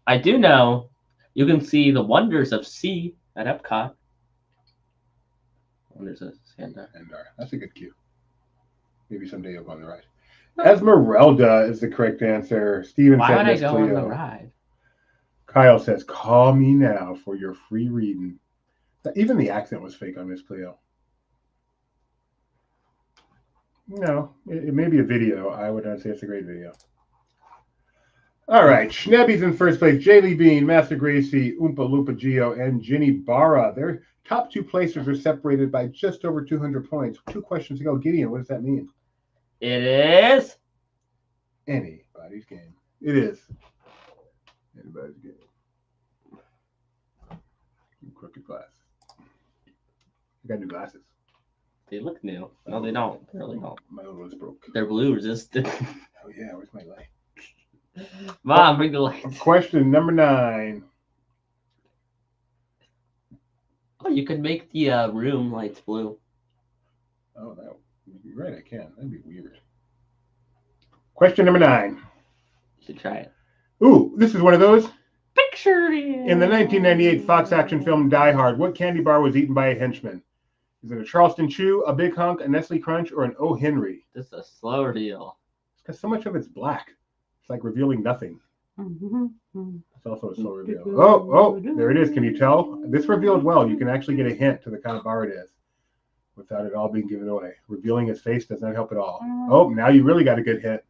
I do know you can see the wonders of C at Epcot. Wonders of Santa. That's a good cue. Maybe someday you'll go on the ride. Esmeralda is the correct answer. Steven Why said would I Miss go Cleo. on the ride? Kyle says, call me now for your free reading. Even the accent was fake on Miss Cleo. No, it may be a video. I would not say it's a great video. All right, Schnebby's in first place. Jaylee Bean, Master Gracie, Oompa Loompa Geo, and Ginny Barra. Their top two placers are separated by just over 200 points. 2 questions to go. Gideon, what does that mean? It is Anybody's game. It is. Anybody's game. Crooked glasses. I got new glasses. They look new. No, they don't. They really don't. My old one's broke. They're blue resistant. Oh yeah, where's my light? Mom, bring the lights. Question number 9. Oh, you could make the room lights blue. Oh, you're right, I can. That'd be weird. Question number 9. You should try it. Ooh, this is one of those. Picture In the 1998 Fox action film Die Hard, what candy bar was eaten by a henchman? Is it a Charleston Chew, a Big Hunk, a Nestle Crunch, or an O. Henry? This is a slow deal. It's because so much of it's black. It's like revealing nothing. It's also a slow reveal. Oh, there it is. Can you tell? This revealed well. You can actually get a hint to the kind of bar it is without it all being given away. Revealing his face does not help at all. Oh, now you really got a good hint.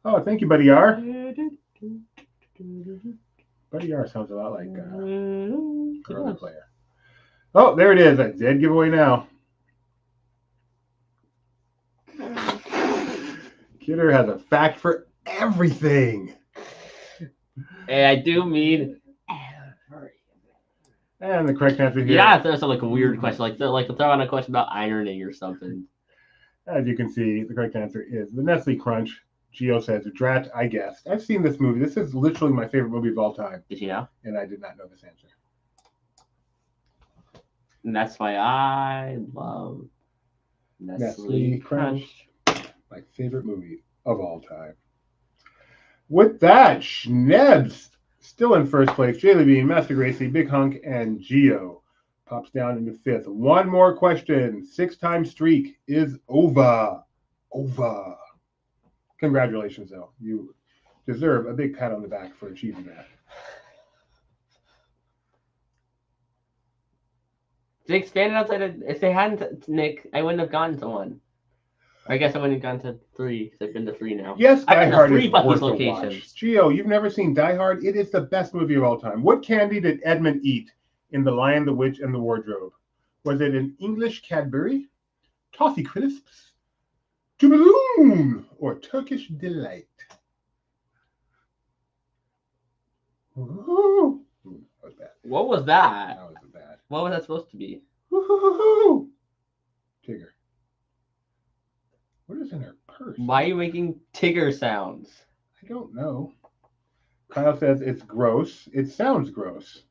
Oh, thank you, Buddy R. Buddy R sounds a lot like our other player. Oh, there it is. A dead giveaway now. Kidder has a fact for everything. Hey, I do mean. And the correct answer here. Yeah, there's like a weird question, like throw on a question about ironing or something. As you can see, the correct answer is the Nestle Crunch. Geo says, Drat, I guessed. I've seen this movie. This is literally my favorite movie of all time. Did you know? And I did not know this answer. And that's why I love Nestle Crunch. My favorite movie of all time. With that, Schnebs still in first place. Jaylee Bean, Master Gracie, Big Hunk, and Geo pops down into 5th. One more question. 6-time streak is over. Over. Congratulations, though. You deserve a big pat on the back for achieving that. They expanded outside of. If they hadn't, Nick, I wouldn't have gone to 1. I guess I wouldn't have gone to 3 because I've been to 3 now. Yes, Die Hard is 3 Bucky's worth locations. a watch. Geo, you've never seen Die Hard? It is the best movie of all time. What candy did Edmund eat in The Lion, the Witch, and the Wardrobe? Was it an English Cadbury, Toffee Crisps, Jubiloon, or Turkish Delight? Ooh, that was bad. What was that? That was bad. What was that supposed to be? Woo-hoo-hoo-hoo. Tigger. What is in her purse? Why are you making Tigger sounds? I don't know. Kyle says it's gross. It sounds gross.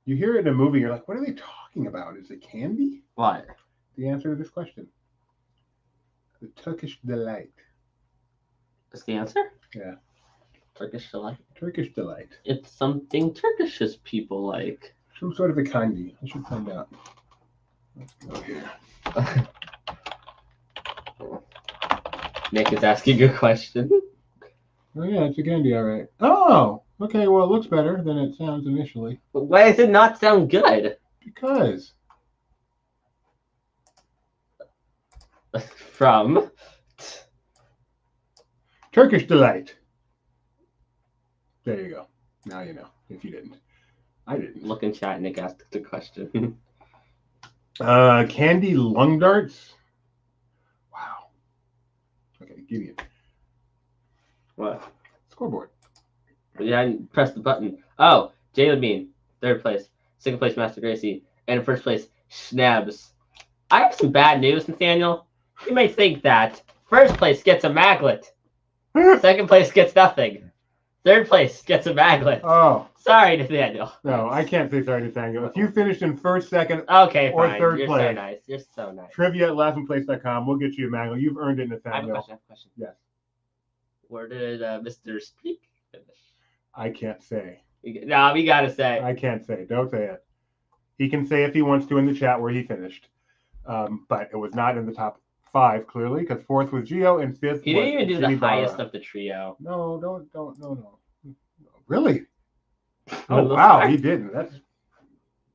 You hear it in a movie, you're like, what are they talking about? Is it candy? What? The answer to this question. The Turkish Delight. Is the answer? Yeah. Turkish delight. Turkish Delight. It's something Turkish people like. Some sort of a candy. I should find out. Let's go here. Nick is asking a question. Oh, yeah, it's a candy, all right. Oh, okay. Well, it looks better than it sounds initially. But why does it not sound good? Because. From Turkish Delight. There you go. Now you know. If you didn't, I didn't. Look in chat. Nick asked the question. Candy lung darts. Wow. Okay, Gideon. What? Scoreboard. Yeah, I didn't press the button. Oh, Jalen Bean, 3rd place. 2nd place, Master Gracie. And 1st place, Schnebs. I have some bad news, Nathaniel. You may think that 1st place gets a maglet. 2nd place gets nothing. 3rd place gets a maglet. Oh. Sorry, Nathaniel. No, I can't say sorry, Nathaniel. If you finished in 1st, 2nd, Okay, or fine. 3rd You're place, so nice. You're so nice. trivia@laughingplace.com. We'll get you a magnet. You've earned it, I have a Nathaniel. question. Yes. Where did Mr. Speak finish? I can't say. No, we gotta say. I can't say. Don't say it. He can say if he wants to in the chat where he finished. But it was not in the top 5, clearly, because 4th was Gio and 5th He was didn't even do Jimmy the highest Barra. of the trio. No. Really? Oh, Little wow, Spark. he didn't. I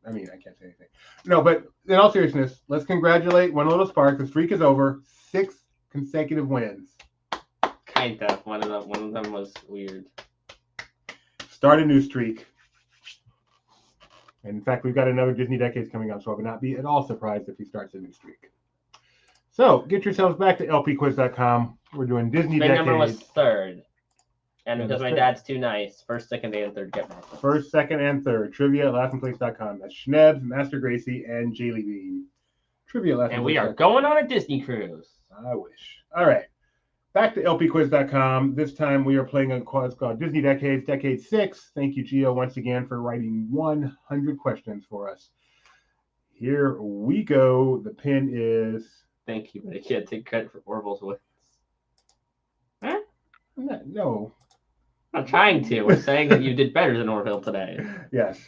can't say anything. No, but in all seriousness, let's congratulate One Little Spark. The streak is over. 6 consecutive wins. Kind of. One of them was weird. Start a new streak. And in fact, we've got another Disney Decades coming up, so I would not be at all surprised if he starts a new streak. So get yourselves back to lpquiz.com. We're doing Disney My Decades. number was 3rd. And Yeah, because that's my good. dad's too nice, 1st, 2nd, and 3rd get magnets. 1st, 2nd, and 3rd. Trivia@laughingplace.com. That's Schnebs, Master Gracie, and Jaylee Bean. Trivia@laughingplace.com. And we are going on a Disney cruise. I wish. All right. Back to lpquiz.com. This time we are playing a quiz called Disney Decades, Decade 6. Thank you, Gio, once again for writing 100 questions for us. Here we go. The pin is... Thank you, but I can't take credit for Orville's wins. Huh? No. I'm trying to. We're saying that you did better than Orville today. Yes.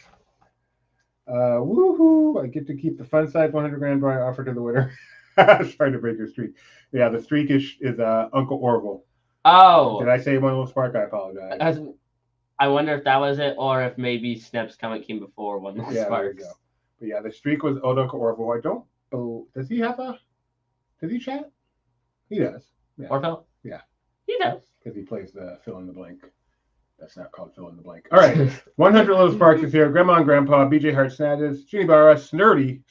Woohoo! I get to keep the fun size 100 grand buy offer to the winner. Sorry to break your streak. Yeah, the streak is Uncle Orville. Oh. Did I say One Little Spark? I apologize. I wonder if that was it, or if maybe Snap's comment came before One Little Yeah, there you Sparks. go. But yeah, the streak was old Uncle Orville. I don't. Oh, does he chat? He does. Yeah. Orville? Yeah. He does. Because he plays the fill in the blank. That's not called fill in the blank. All right. 100 Little Sparks is here. Grandma and Grandpa, BJ Hart Snaddis, Ginny Barra, Snurtle.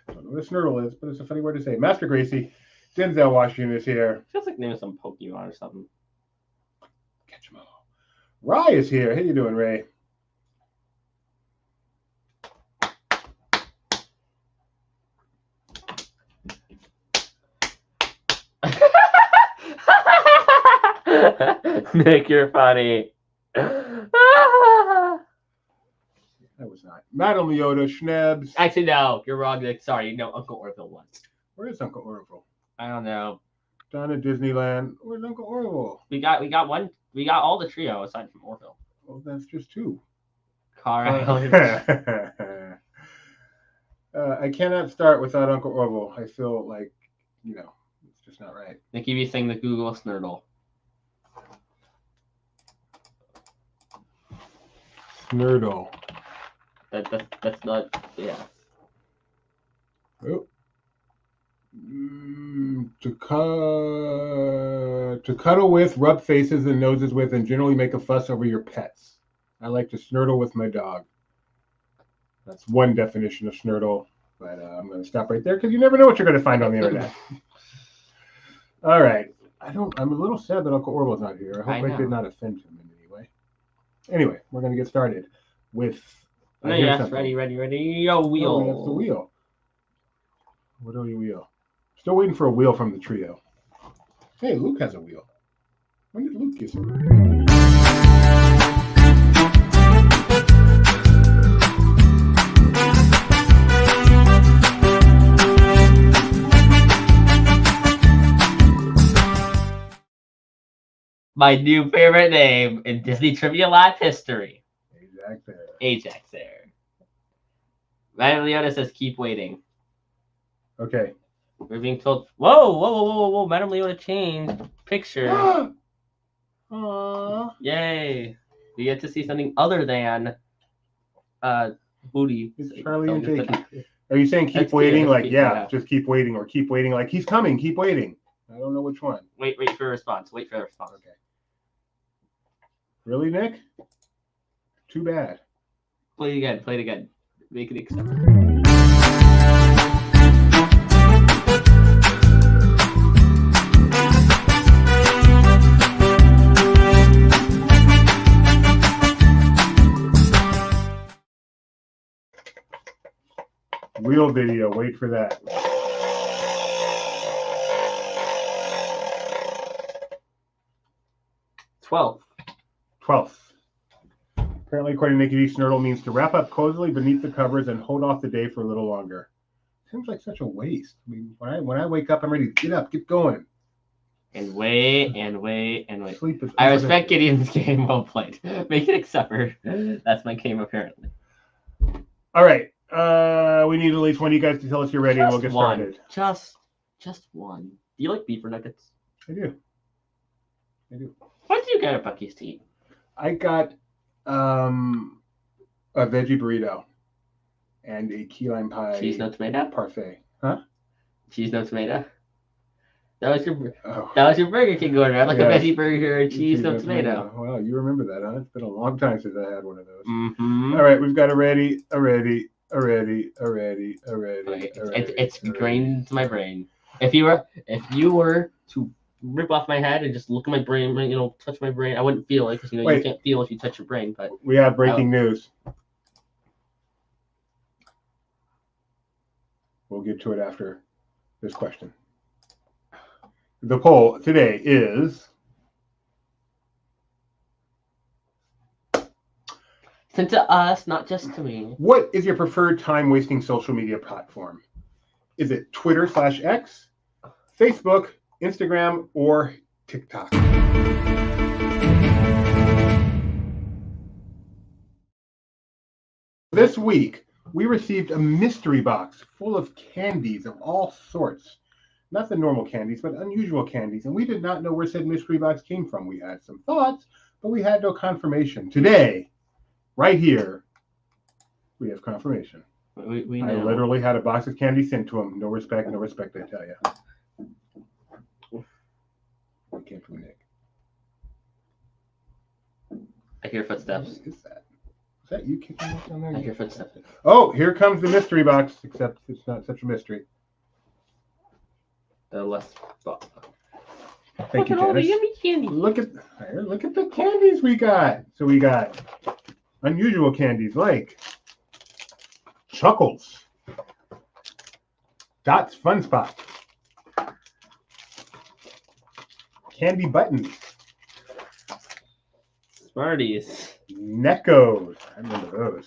I don't know what a Snurtle is, but it's a funny word to say. Master Gracie, Denzel Washington is here. Feels like name of some Pokemon or something. Catch 'em all. Ray is here. How you doing, Ray? Nick, you're funny. That was not. Madam Leota, Schnebs. Actually, no, you're wrong, Nick. Sorry, no, Uncle Orville was. Where is Uncle Orville? I don't know. Down at Disneyland. Where's Uncle Orville? We got all the trio aside from Orville. Well, that's just 2. Car Island. I cannot start without Uncle Orville. I feel like, it's just not right. Nick, you be saying the Google Snurtle. Snurtle. That's not, yeah. Oh. To cuddle with, rub faces and noses with, and generally make a fuss over your pets. I like to snurtle with my dog. That's one definition of snurtle, but I'm going to stop right there because you never know what you're going to find on the internet. All right. I'm a little sad that Uncle Orville's not here. I hope I did not offend him in any way. Anyway, we're going to get started with... No, yes, ready. Yo, wheel. Oh, that's the wheel. What are you wheel? Still waiting for a wheel from the trio. Hey, Luke has a wheel. When did Luke get it? My new favorite name in Disney Trivia Live history. Ajax there. Madam Leota says keep waiting. Okay. We're being told, whoa. Madam Leota changed picture. Aww. Yay. We get to see something other than booty. It's Charlie and Jake. Are you saying keep waiting? Like, just keep waiting, or keep waiting like he's coming, keep waiting. I don't know which one. Wait for a response. Okay. Really, Nick? Too bad. Play it again. Play it again. Make it accept. Real video. Wait for that. $12. 12th. Apparently, according to Nikki D, Snurtle means to wrap up cozily beneath the covers and hold off the day for a little longer. Seems like such a waste. I mean, when I wake up, I'm ready to get up, get going. And wait, and wait, and wait. Sleep is I respect Gideon's game. Well played. Make it accept her. That's my game, apparently. All right. We need at least one of you guys to tell us you're ready, and we'll get started. Just one. Do you like beef or nuggets? I do. I do. What did you get at Bucky's to eat? I got a veggie burrito and a key lime pie. Cheese, no tomato? Parfait. Huh? Cheese, no tomato? That was your Burger King order. I like a veggie burger and cheese, no tomato. Well, you remember that, huh? It's been a long time since I had one of those. Mm-hmm. All right, we've got a ready. It's ingrained into my brain. If you were to rip off my head and just look at my brain, touch my brain, I wouldn't feel it because you can't feel if you touch your brain. But we have breaking news. We'll get to it after this question. The poll today is: sent to us, not just to me. What is your preferred time-wasting social media platform? Is it Twitter/X, Facebook, Instagram, or TikTok? This week, we received a mystery box full of candies of all sorts. Not the normal candies, but unusual candies. And we did not know where said mystery box came from. We had some thoughts, but we had no confirmation. Today, right here, we have confirmation. We I literally had a box of candy sent to him. No respect, I tell you. It came from Nick. I hear footsteps. What is that? Is that you kicking up down there? I hear footsteps. Oh, here comes the mystery box, except it's not such a mystery. Thank you, all the Dennis. yummy candy. Look at the candies we got. So we got unusual candies like Chuckles, Dot's Fun Spot, Candy Buttons, Smarties, Neckos. I remember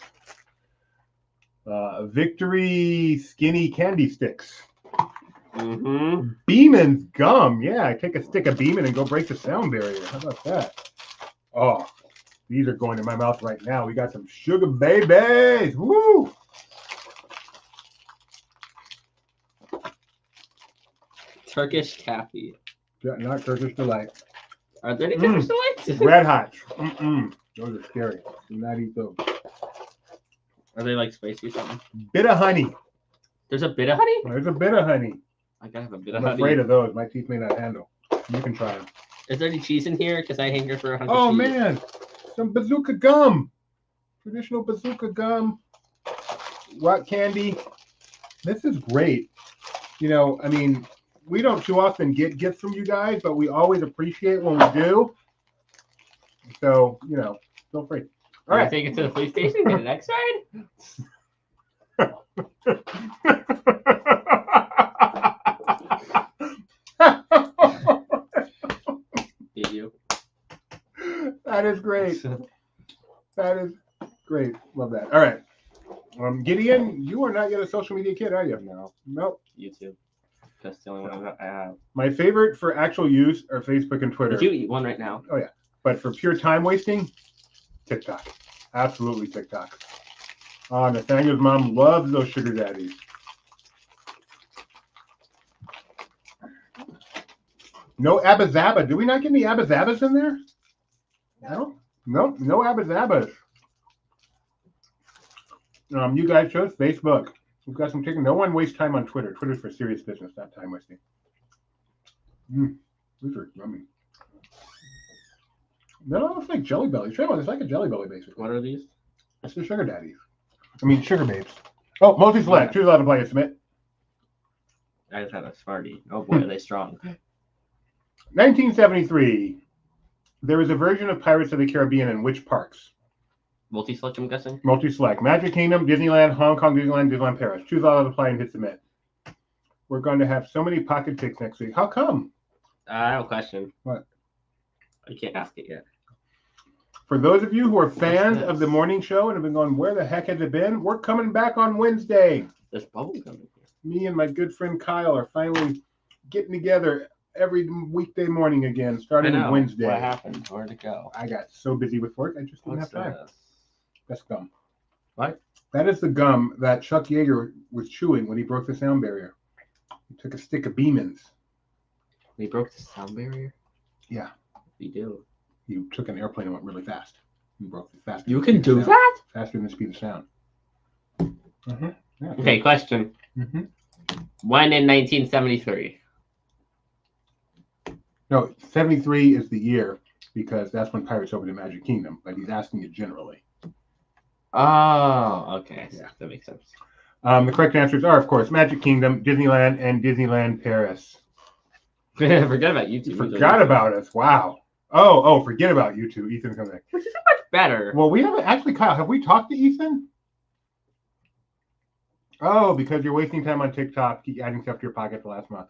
those. Victory Skinny Candy Sticks. Mm-hmm. Beeman's gum. Yeah, I take a stick of Beeman and go break the sound barrier. How about that? Oh, these are going in my mouth right now. We got some sugar babies. Woo! Turkish Taffy. Yeah, not Turkish Delight. Are there any Turkish Delights? Red Hot. Those are scary. Do not eat those. Are they like spicy or something? Bit of honey. There's a bit of honey? There's a bit of honey. I gotta have a bit I'm of honey. afraid of those. My teeth may not handle. You can try them. Is there any cheese in here? Because I hanker for a hunk Oh, of cheese. man. Some bazooka gum. Traditional bazooka gum. Rock candy. This is great. We don't too often get gifts from you guys, but we always appreciate when we do. So, feel free. All right. Take it to the police station, get an X-ray? Did you? That is great. That is great. Love that. All right. Gideon, you are not yet a social media kid, are you? No. Nope. YouTube. That's the only one I have. My favorite for actual use are Facebook and Twitter. Did you eat one right now? Oh, yeah. But for pure time wasting, TikTok. Absolutely TikTok. Nathaniel's mom loves those sugar daddies. No Abba Zaba. Do we not get any Abba Zabas in there? No? No Abba Zabas. You guys chose Facebook. We've got some chicken. No one wastes time on Twitter. Twitter's for serious business, not time wasting. These are yummy. No, it's like Jelly Belly. Try one. It's like a Jelly Belly, basically. What are these? It's the Sugar Daddies. I mean, Sugar Babes. Oh, multi-select. Choose how to play it. Submit. I just had a Smartie. Oh boy, are they strong. 1973. There is a version of Pirates of the Caribbean in which parks? Multi-select, I'm guessing? Multi-select. Magic Kingdom, Disneyland, Hong Kong, Disneyland Paris. Choose all to play and hit submit. We're going to have so many pocket picks next week. How come? I have a question. What? I can't ask it yet. For those of you who are fans of the morning show and have been going, where the heck has it been? We're coming back on Wednesday. There's bubble gum in here. Me and my good friend Kyle are finally getting together every weekday morning again, starting Wednesday. What happened? Where'd it go? I got so busy with work, I just didn't What's have time. this? That's gum. What? That is the gum that Chuck Yeager was chewing when he broke the sound barrier. He took a stick of Beeman's. They broke the sound barrier? Yeah. We do. You took an airplane and went really fast. You broke it faster. You can do that? Faster than the speed of sound. Mm-hmm. Yeah. Okay, question. Mm-hmm. When in 1973? No, 73 is the year because that's when Pirates opened in Magic Kingdom, but he's asking it generally. Oh, okay. Yeah. That makes sense. The correct answers are, of course, Magic Kingdom, Disneyland, and Disneyland Paris. Forget about you two. Forgot about us. Wow. Oh, forget about you two. Ethan's coming back. Which is much better. Well, we haven't actually, Kyle, have we talked to Ethan? Oh, because you're wasting time on TikTok, keep adding stuff to your pocket for last month.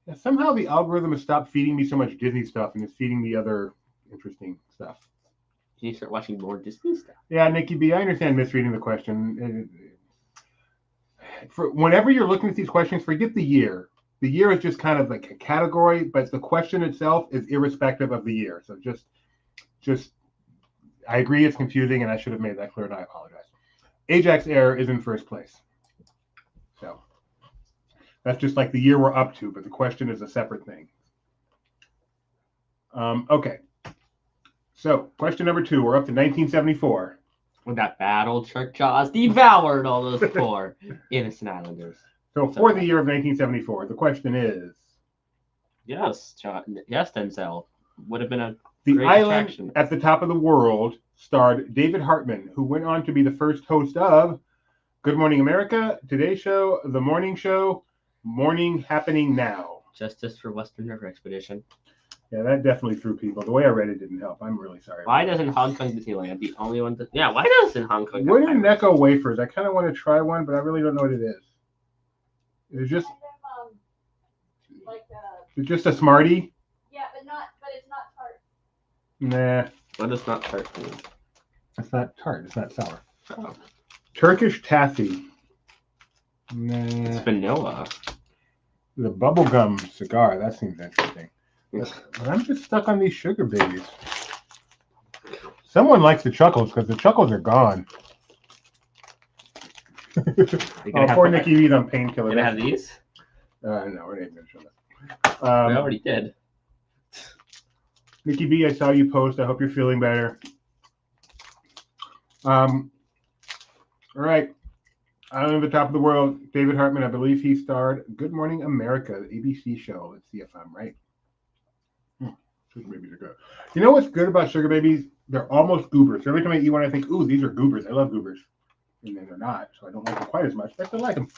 Yeah, somehow the algorithm has stopped feeding me so much Disney stuff and is feeding me other interesting stuff. Can you start watching more Disney stuff? Yeah, Nikki B, I understand misreading the question. For whenever you're looking at these questions, forget the year. The year is just kind of like a category, but the question itself is irrespective of the year. So just, I agree it's confusing, and I should have made that clear, and I apologize. Ajax Air is in first place. So that's just like the year we're up to, but the question is a separate thing. Okay. So question number 2, we're up to 1974. When that bad old shark jaws devoured all those poor innocent islanders. So for the year of 1974, the question is... Yes, John. Yes, Denzel. Would have been a The great island attraction. at the top of the world starred David Hartman, who went on to be the first host of Good Morning America, Today Show, The Morning Show, Morning Happening Now. Justice for Western River Expedition. Yeah, that definitely threw people. The way I read it didn't help. I'm really sorry. Why doesn't Hong Kong Disneyland the only one that... Yeah, why doesn't Hong Kong... What are Necco wafers? I kind of want to try one, but I really don't know what it is. It's just... It's just a Smartie? Yeah, but it's not tart. Nah, What does not tart mean? it's not tart. It's not sour. Oh, Turkish taffy. it's Nah. vanilla. The bubblegum cigar. That seems interesting. But I'm just stuck on these sugar babies. Someone likes the chuckles because the chuckles are gone. Oh, poor Nikki Reed on painkiller. Gonna have these? No, we're not even going to show that. We already did. Nikki B, I saw you post. I hope you're feeling better. All right. Island at the top of the world. David Hartman, I believe he starred Good Morning America, the ABC show. Let's see if I'm right. Sugar babies are good. You know what's good about sugar babies? They're almost goobers. Every time I eat one, I think, ooh, these are goobers. I love goobers. And then they're not, so I don't like them quite as much, but I still like them.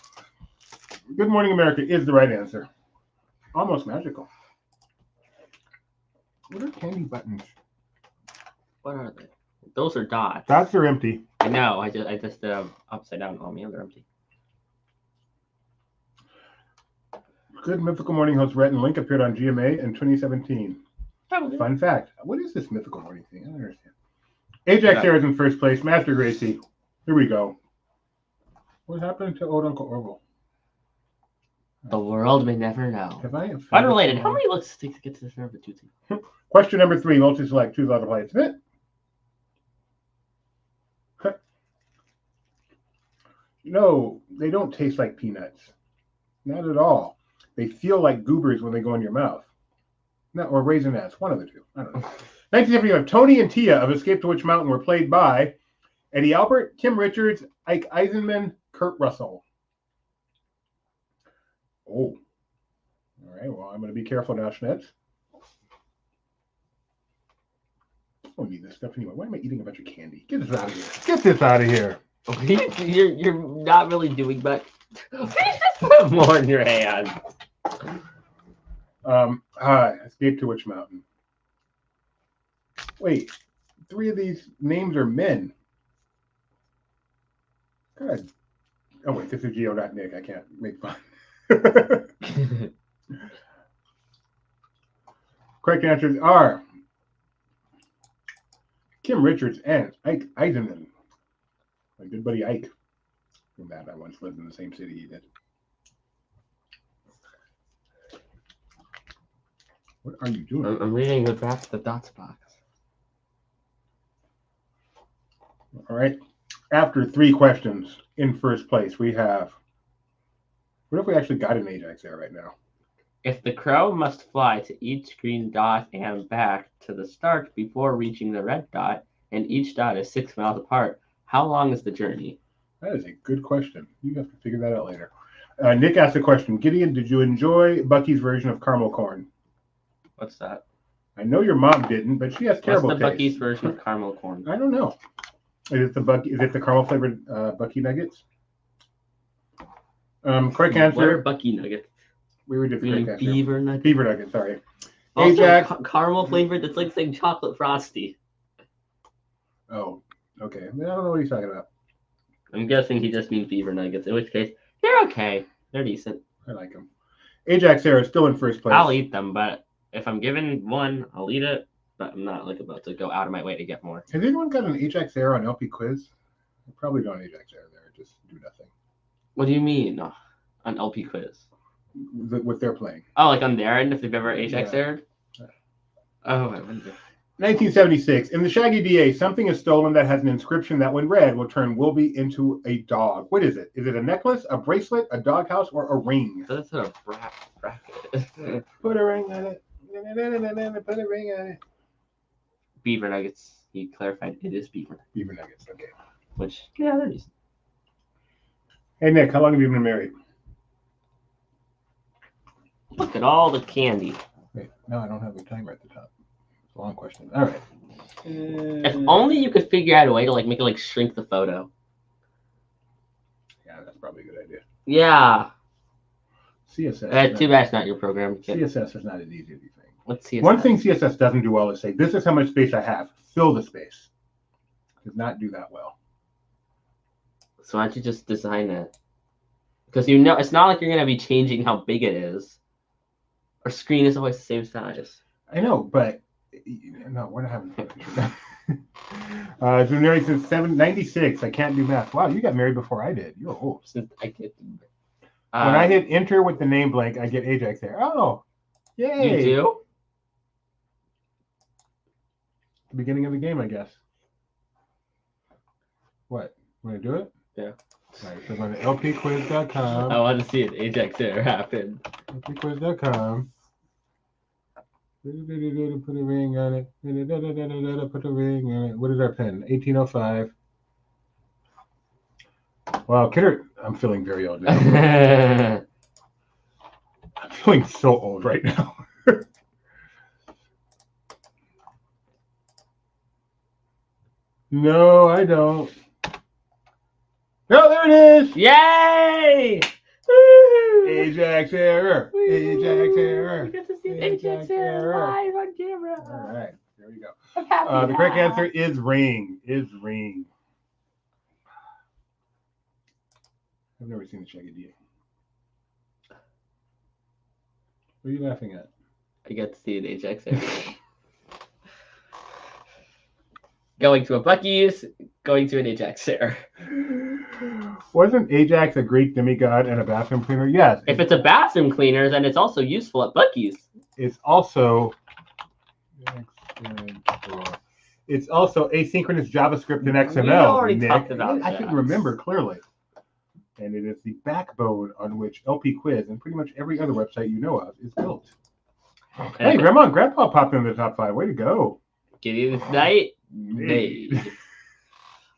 Good Morning America is the right answer. Almost magical. What are candy buttons? What are they? Those are dots. Dots are empty. I know. I just did them upside down on me and they're empty. Good Mythical Morning host Rhett and Link appeared on GMA in 2017. Probably. Fun fact. What is this Mythical Morning thing? I don't understand. Ajax Air is in first place. Master Gracie. Here we go. What happened to Old Uncle Orville? The world may never know. Have I offended Unrelated. How someone? many looks does it take to get to this number 2? Question number 3. Multi-select. Choose how to play. Submit. No, they don't taste like peanuts. Not at all. They feel like goobers when they go in your mouth. No, or raisinets. One of the two. I don't know. 1975. Tony and Tia of Escape to Witch Mountain were played by Eddie Albert, Kim Richards, Ike Eisenman, Kurt Russell. Oh. All right. Well, I'm going to be careful now, Schnitz. don't need this stuff anyway. Why am I eating a bunch of candy? Get this out of here. Get this out of here. You're not really doing much. Put more in your hand. Escape to Witch Mountain. Wait, 3 of these names are men. God. Oh wait, this is Geo, not Nick. I can't make fun. Correct answers are Kim Richards and Ike Eisenman. My good buddy Ike. From that, I once lived in the same city he did. What are you doing? I'm reading the back of the dots box. All right. After 3 questions in first place, we have. What if we actually got an Ajax there right now? If the crow must fly to each green dot and back to the start before reaching the red dot, and each dot is 6 miles apart, how long is the journey? That is a good question. You have to figure that out later. Nick asked a question. Gideon, did you enjoy Bucky's version of caramel corn? What's that? I know your mom didn't, but she has terrible What's the taste. Bucky's version of caramel corn? I don't know. Is it the caramel flavored Bucky nuggets? Correct What are answer. Bucky nuggets? We were just correct answer. Beaver nuggets. Beaver nuggets. Sorry. Also, Ajax. caramel flavored. That's like saying chocolate frosty. Oh, okay. I don't know what he's talking about. I'm guessing he just means beaver nuggets. In which case, they're okay. They're decent. I like them. Ajax Sarah is still in first place. I'll eat them, but if I'm given one, I'll eat it. But I'm not like about to go out of my way to get more. Has anyone got an Ajax Air on LP quiz? I probably got an Ajax Air there. Just do nothing. What do you mean? On LP quiz? What they're playing. Oh, like on their end, if they've ever Ajax Yeah. aired? Oh, I wonder. 1976. In the Shaggy DA, something is stolen that has an inscription that, when read, will turn Wilby into a dog. What is it? Is it a necklace, a bracelet, a doghouse, or a ring? So that's a bracket. Put a ring on it. Put a ring on it. Beaver nuggets. He clarified it is beaver. Beaver nuggets. Okay. Which, yeah, they're decent. Hey, Nick, how long have you been married? Look at all the candy. Wait, no, I don't have a timer at the top. It's a long question. All right. If only you could figure out a way to like make it like shrink the photo. Yeah, that's probably a good idea. Yeah. CSS. Too bad it's not your program. CSS is not as easy as you think. Let's see. One thing CSS doesn't do well is say, this is how much space I have. Fill the space. Does not do that well. So why don't you just design it? Because you know it's not like you're gonna be changing how big it is. Our screen is always the same size. I know, but no, we're not having fun. I've been married since 96. I can't do math. Wow, you got married before I did. You're old. Since I get When I hit enter with the name blank, I get Ajax there. Oh, yay! you do? The beginning of the game, I guess. What? Want to do it? Yeah. All right, so go to lpquiz.com. I want to see an Ajax error happen. lpquiz.com. Put a ring on it. Put a ring on it. What is our pen? 1805. Wow, Kidder, I'm feeling very old now. I'm feeling so old right now. No, I don't. Oh, there it is! Yay! Ajax error. Ajax error. We get to see Ajax Ajax error error. live on camera. All right, there we go. I'm happy The correct answer is ring. Is ring. I've never seen the Shaggy D. What are you laughing at? I get to see an Ajax error. Going to a Bucky's, going to an Ajax error. Wasn't Ajax a Greek demigod and a bathroom cleaner? Yes. If it's a bathroom cleaner, then it's also useful at Bucky's. It's also asynchronous JavaScript and XML. We already Nick. talked about I that. should remember clearly. And it is the backbone on which LP Quiz and pretty much every other website you know of is built. Hey, Grandma and Grandpa popped into the top 5. Way to go. Gideon's night. Made. Made.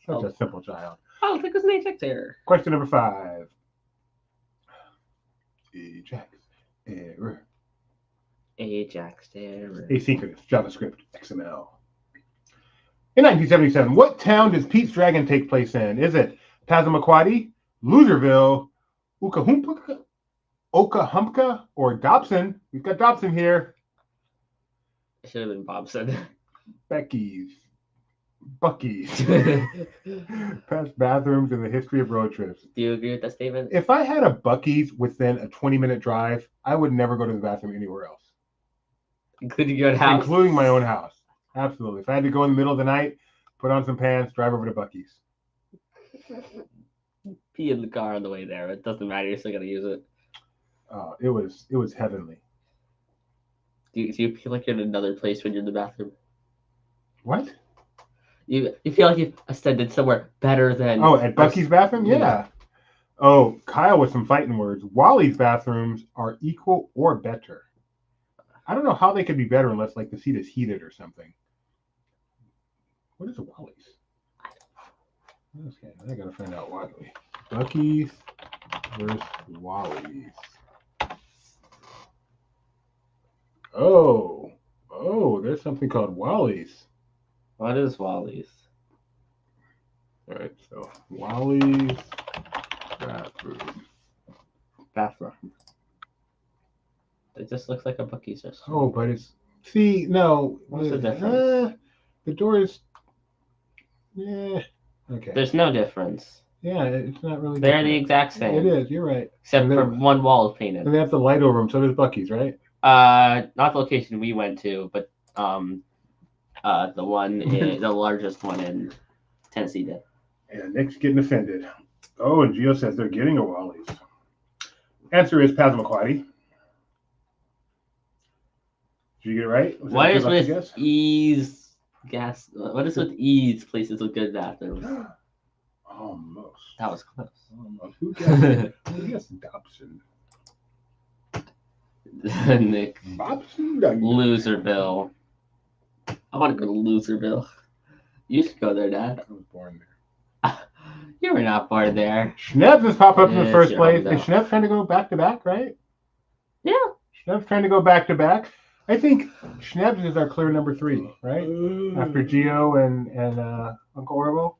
Such a simple child. Oh, I think it was an Ajax error. Question number 5. Ajax error. Ajax error. Asynchronous JavaScript XML. In 1977, what town does Pete's Dragon take place in? Is it Passamaquoddy, Loserville, Okahumpka, or Dobson? We've got Dobson here. It should have been Bobson. Bucky's. Best bathrooms in the history of road trips. Do you agree with that statement? If I had a Bucky's within a 20-minute drive, I would never go to the bathroom anywhere else. Including your own house? Including my own house. Absolutely. If I had to go in the middle of the night, put on some pants, drive over to Bucky's. Pee in the car on the way there. It doesn't matter. You're still going to use it. It was heavenly. Do you feel like you're in another place when you're in the bathroom? What? You feel like you've ascended somewhere better than... Oh, at Bucky's bathroom? Yeah. Oh, Kyle with some fighting words. Wally's bathrooms are equal or better. I don't know how they could be better unless like the seat is heated or something. What is a Wally's? Okay, I gotta find out Wally. Bucky's versus Wally's. Oh, there's something called Wally's. What is Wally's? All right, so Wally's bathroom. It just looks like a Bucky's or something. Oh, but it's What's the difference? The door is okay. There's no difference. Yeah, it's not really. They're different. the exact same. It is. You're right. Except And for then- one wall is painted. And they have the light over them, so there's Bucky's, right? Not the location we went to, but the one the largest one in Tennessee did. And Nick's getting offended. Oh, and Gio says they're getting a Wally's. Answer is Passamaquoddy. Did you get it right? Was that What a is good lucky with guess? ease gas? What is with ease places with good bathrooms? Almost. That was close. Almost. Who guessed Dobson? Nick. Bobson? Loserville. I want to go to Loserville. You should go there, Dad. I was born there. You were not born there. Schnebs has popped up in the Yes, first you're place. home Is Schnebs trying to go back to back, right? Yeah. Schnebs trying to go back to back. I think Schnebs is our clear number 3, right? After Gio and Uncle Orville.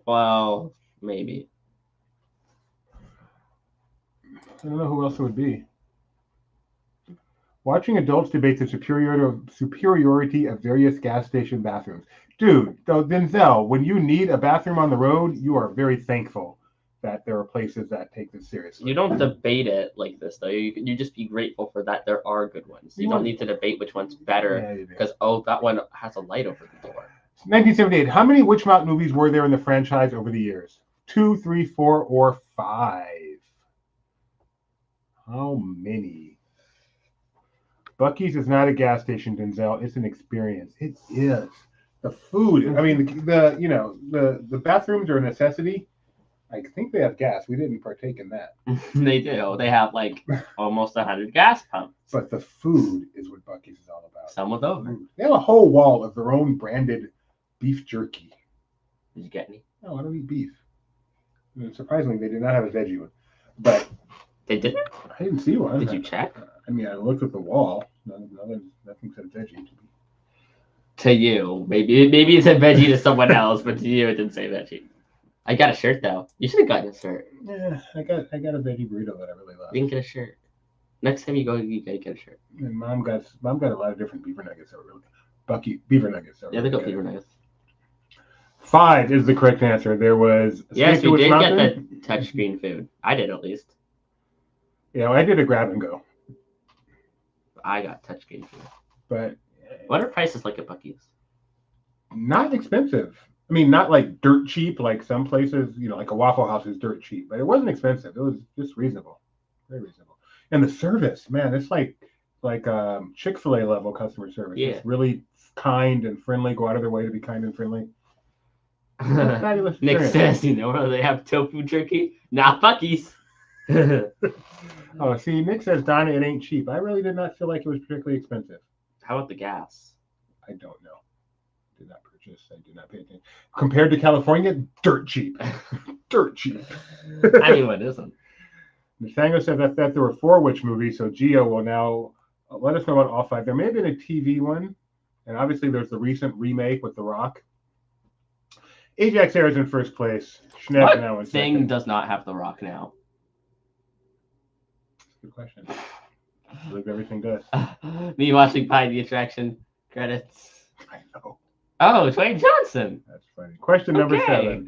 Well, maybe. I don't know who else it would be. Watching adults debate the superiority of various gas station bathrooms. Dude, though, Denzel, when you need a bathroom on the road, you are very thankful that there are places that take this seriously. You don't debate it like this, though. You just be grateful for that there are good ones. You don't need to debate which one's better Yeah, you do. because, that one has a light over the door. 1978. How many Witchmount movies were there in the franchise over the years? 2, 3, 4, or 5? How many? Bucky's is not a gas station, Denzel. It's an experience. It is. The food. I mean, the bathrooms are a necessity. I think they have gas. We didn't partake in that. They do. They have like almost 100 gas pumps. But the food is what Bucky's is all about. Some with over. They have a whole wall of their own branded beef jerky. Did you get any? No, I don't eat beef. And surprisingly, they did not have a veggie one. But They didn't? I didn't see one. Did you check? I mean, I looked at the wall. Nothing said veggie. To you. Maybe it said veggie to someone else, but to you it didn't say veggie. I got a shirt though. You should have gotten a shirt. Yeah, I got a veggie burrito that I really love. You didn't get a shirt. Next time you go, you gotta get a shirt. And mom got a lot of different beaver nuggets that were really Bucky beaver nuggets. That were Yeah, they really go good. fever nuggets. 5 is the correct answer. There was Yes, Escape we to did Witch get Mountain. the touchscreen food. I did at least. Yeah, I did a grab and go, I got touchscreen food. but What are prices like at Bucky's? not expensive. I mean, not like dirt cheap, like some places, like a Waffle House is dirt cheap, but it wasn't expensive. It was just reasonable, very reasonable. And the service, man, it's like Chick-fil-A level customer service. Yeah. It's really kind and friendly. Go out of their way to be kind and friendly. Fabulous Nick experience. says, where they have tofu jerky? Not Bucky's. Oh, see, Nick says, Donna, it ain't cheap. I really did not feel like it was particularly expensive. How about the gas? I don't know. Did not purchase. I did not pay attention. Compared to California, dirt cheap. Dirt cheap. I mean, what isn't? Nathaniel said that there were 4 witch movies, so Gio will now let us know about all 5. There may have been a TV one And obviously, there's the recent remake with The Rock. Ajax Air is in first place. Schnepp now in What thing second. does not have The Rock now? Good question. I believe everything does. Me watching Pie the Attraction credits. I know. Oh, Dwayne Johnson. That's funny. Question number Okay.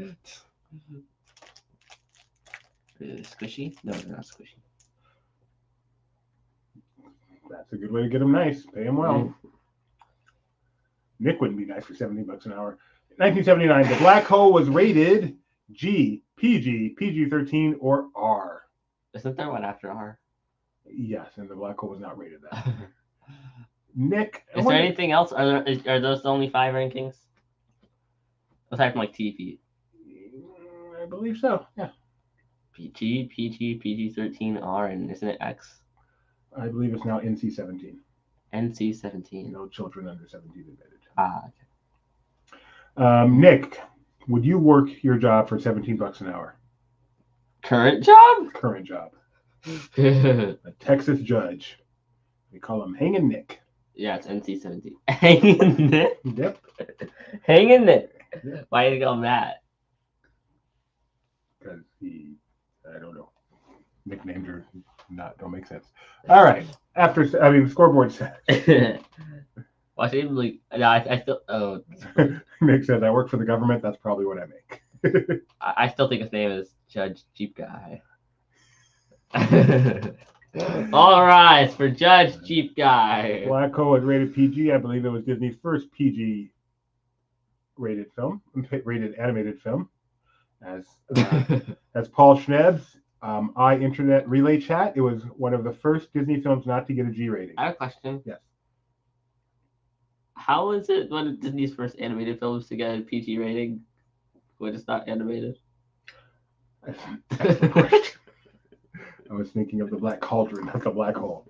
7. Squishy? No, they're not squishy. That's a good way to get him nice. Pay him well. Mm. Nick wouldn't be nice for $70 an hour. 1979, The Black Hole was rated G, PG, PG-13, or R. Isn't there one after R? Yes, and The Black Hole was not rated that. Nick, Is there anything else? Are those the only 5 rankings? Aside from like TV. I believe so. Yeah, PG, PG, PG-13, R, and isn't it X? I believe it's now NC-17. NC-17. No children under 17 admitted. Ah, okay. Nick, would you work your job for $17 an hour? Current job? Current job. Yeah, A Texas judge. We call him Hanging Nick. it's NC-17. Hanging Nick? Yep. Hanging Nick. Yeah. Why did you call him that? Because I don't know. Nicknames are don't make sense. All right. The scoreboard says. Well, I seem like I still Nick says, I work for the government. That's probably what I make. I still think his name is Judge Jeep Guy. All right, for Judge Jeep Guy. Black Hole was rated PG. I believe it was Disney's first PG rated animated film. As Paul Schnebb's internet relay chat, it was one of the first Disney films not to get a G rating. I have a question. Yes. How is it one of Disney's first animated films to get a PG rating when it's not animated? That's the question. I was thinking of the Black Cauldron, not the Black Hole.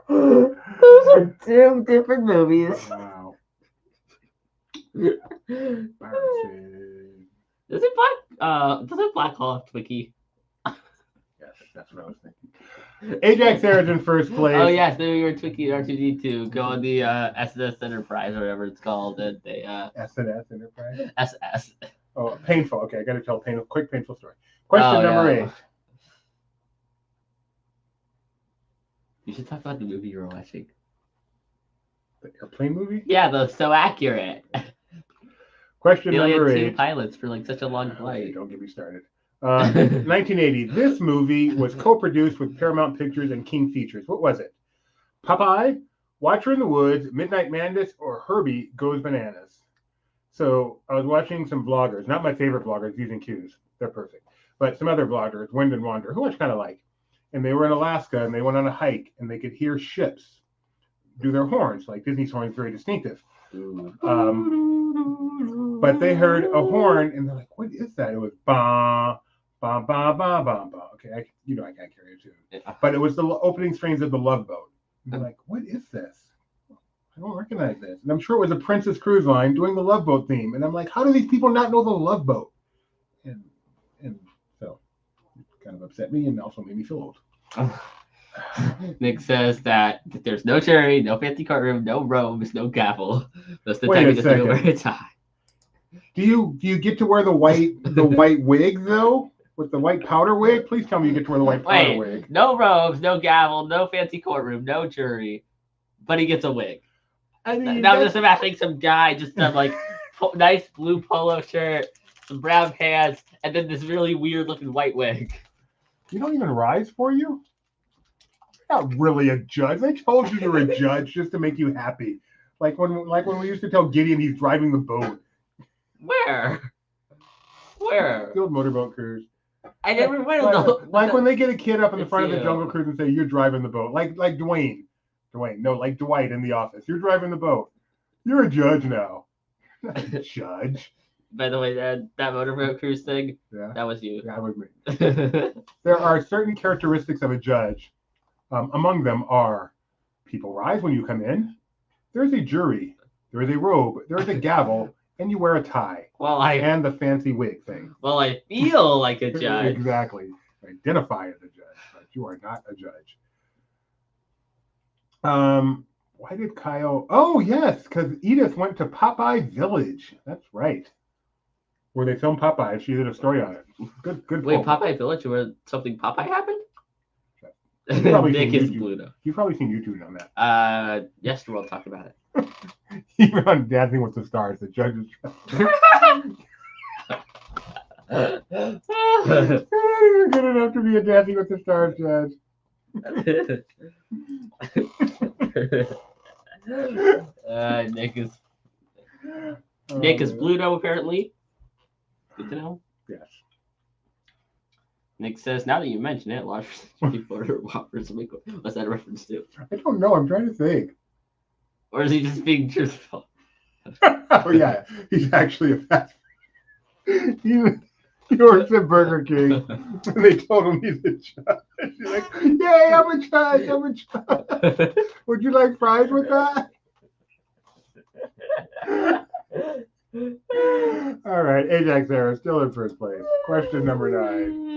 Those are 2 different movies. Wow. Doesn't Black Hole have Twiki? Yes, that's what I was thinking. Ajax Air is in first place. Oh yes, they were Twiki and R2D2 go on the SS Enterprise or whatever it's called, and they S&S Enterprise. SS. Oh, painful. Okay, I got to tell quick painful story. Question number 8. You should talk about the movie you were watching. The airplane movie? Yeah, the So Accurate. Question They only number had 2 8. pilots for like such a long flight. Don't get me started. 1980. This movie was co-produced with Paramount Pictures and King Features. What was it? Popeye, Watcher in the Woods, Midnight Madness, or Herbie Goes Bananas? So I was watching some vloggers, not my favorite vloggers, using cues. They're perfect. But some other vloggers, Wind and Wander, who I kind of like. And they were in Alaska and they went on a hike and they could hear ships do their horns, like Disney's horn is very distinctive. But they heard a horn and they're like, what is that? It was ba, ba, ba, ba, ba, ba. Okay, I can't carry a tune. But it was the opening strains of The Love Boat. And they're like, what is this? I don't recognize this. And I'm sure it was a Princess Cruise Line doing the Love Boat theme. And I'm like, how do these people not know the Love Boat? And so it kind of upset me and also made me feel old. Nick says that there's no cherry, no fancy courtroom, no robes, no gavel. That's the Wait time a you just wear second. a tie. Do you get to wear the white wig though? With the white powder wig? Please tell me you get to wear the white powder wig. No robes, no gavel, no fancy courtroom, no jury, but he gets a wig. I mean, Now I'm just imagining some guy just have like nice blue polo shirt, some brown pants, and then this really weird looking white wig. you don't even rise for you? You're not really a judge. I told you were a judge just to make you happy. Like when we used to tell Gideon he's driving the boat. Where? The old motorboat cruise. I never went on the. Like when they get a kid up in the It's front of the you. Jungle Cruise and say, you're driving the boat. Like Dwayne. No, like Dwight in The Office. You're driving the boat. You're a judge now. Not a judge. By the way, that motorboat cruise thing, Yeah. that was you. That was me. There are certain characteristics of a judge. Among them are people rise when you come in. There's a jury. There is a robe. There is a gavel. And you wear a tie. And the fancy wig thing. Well, I feel like a judge. Exactly. Identify as a judge, but you are not a judge. Why did Kyle? Oh, yes, because Edith went to Popeye Village. That's right. Where they filmed Popeye. She did a story on it. Good. Wait, pull. Popeye Village, where something Popeye happened? You've probably Nick seen is YouTube. Pluto. You've probably seen YouTube on that. Yes, we'll talk about it. Even on Dancing with the Stars, the judges. You're good enough to be a Dancing with the Stars judge. Nick is Pluto, apparently. Good to know. Yes. Nick says, now that you mention it, large people order Whoppers. What's that a reference to? I don't know. I'm trying to think. Or is he just being truthful? Oh, yeah. He's actually a fast He works at Burger King. And they told him he's a judge. He's like, yay, I'm a judge. I'm a judge. Would you like fries with that? All right. Ajax Era still in first place. Question number 9.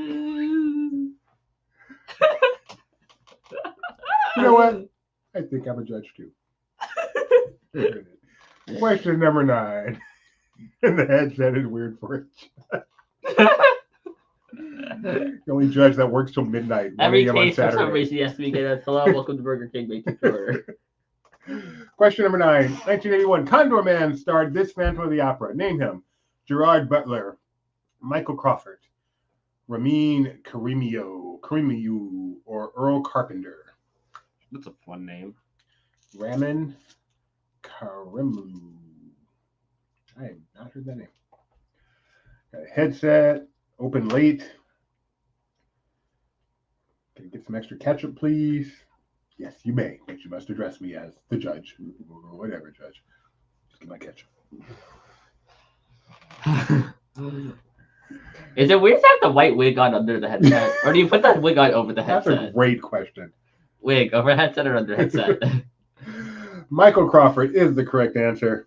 You know what? I think I'm a judge too. Question number 9. And the headset is weird for it. The only judge that works till midnight. Every case for some reason he has to be getting hello, welcome to Burger King, make your order. Question number 9. 1981. Condor Man starred this Phantom of the Opera. Name him. Gerard Butler, Michael Crawford, Ramin Karimiou, or Earl Carpenter. That's a fun name. Ramin Karimiou. I have not heard that name. Got a headset. Open late. Can you get some extra ketchup, please? Yes, you may, but you must address me as the judge. Whatever, judge. Just get my ketchup. Is it weird to have the white wig on under the headset? Or do you put that wig on over the headset? That's a great question. Wig over headset or under headset? Michael Crawford is the correct answer.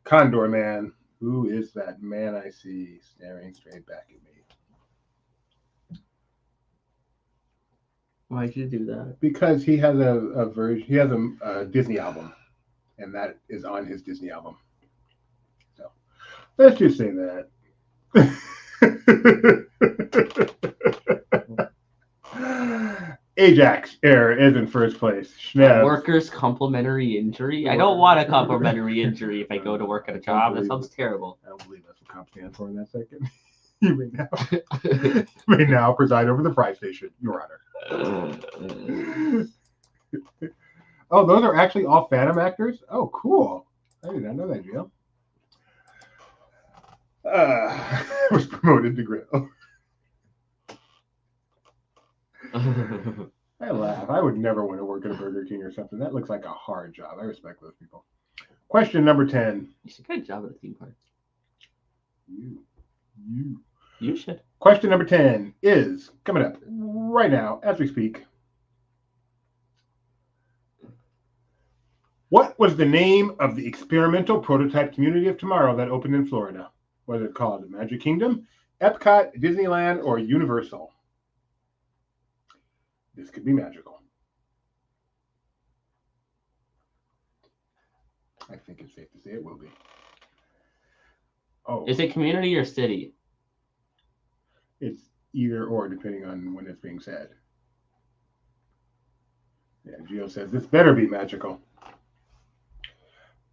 Condor Man. Who is that man I see staring straight back at me? Why'd you do that? Because he has a version. He has a Disney album, and that is on his Disney album. So let's just say that. Ajax Air is in first place. Schneebs. Workers' complimentary injury? I don't want a complimentary injury if I go to work at a job. That sounds terrible. I don't believe that's what comp stands for in that second. You may now preside over the prize station, Your Honor. Oh, those are actually all Phantom actors? Oh, cool. I did not know that, Jill. Was promoted to grill. I laugh. I would never want to work at a Burger King or something. That looks like a hard job. I respect those people. Question number 10. You should get a job at a theme park. You should. Question number 10 is coming up right now as we speak. What was the name of the experimental prototype community of tomorrow that opened in Florida? Was it called Magic Kingdom, Epcot, Disneyland, or Universal? This could be magical. I think it's safe to say it will be. Oh. Is it community or city? It's either or, depending on when it's being said. Yeah, Gio says, this better be magical.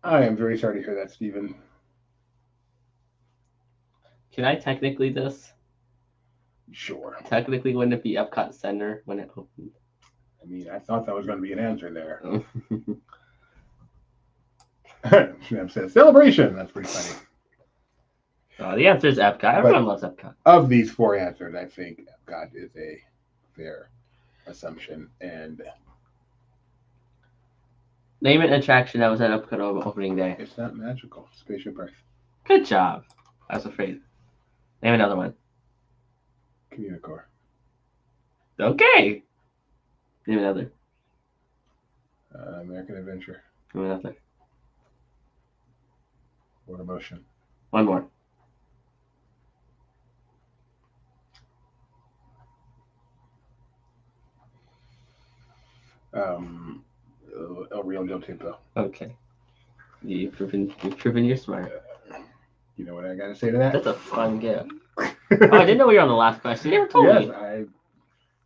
I am very sorry to hear that, Stephen. Can I technically this? Sure. Technically, wouldn't it be Epcot Center when it opened? I mean, I thought that was going to be an answer there. Schneebs says, celebration. That's pretty funny. The answer is Epcot. Everyone loves Epcot. Of these 4 answers, I think Epcot is a fair assumption. And name an attraction that was at Epcot opening day. It's not magical. Spaceship Earth. Good job. I was afraid. Name another one. Communicore. Okay. Name another. American Adventure. Name another. What Emotion. One more. El Rio Del Tinto. Okay. You've proven you're smart. You know what I got to say to that? That's a fun gift. Oh, I didn't know we were on the last question. You never told me.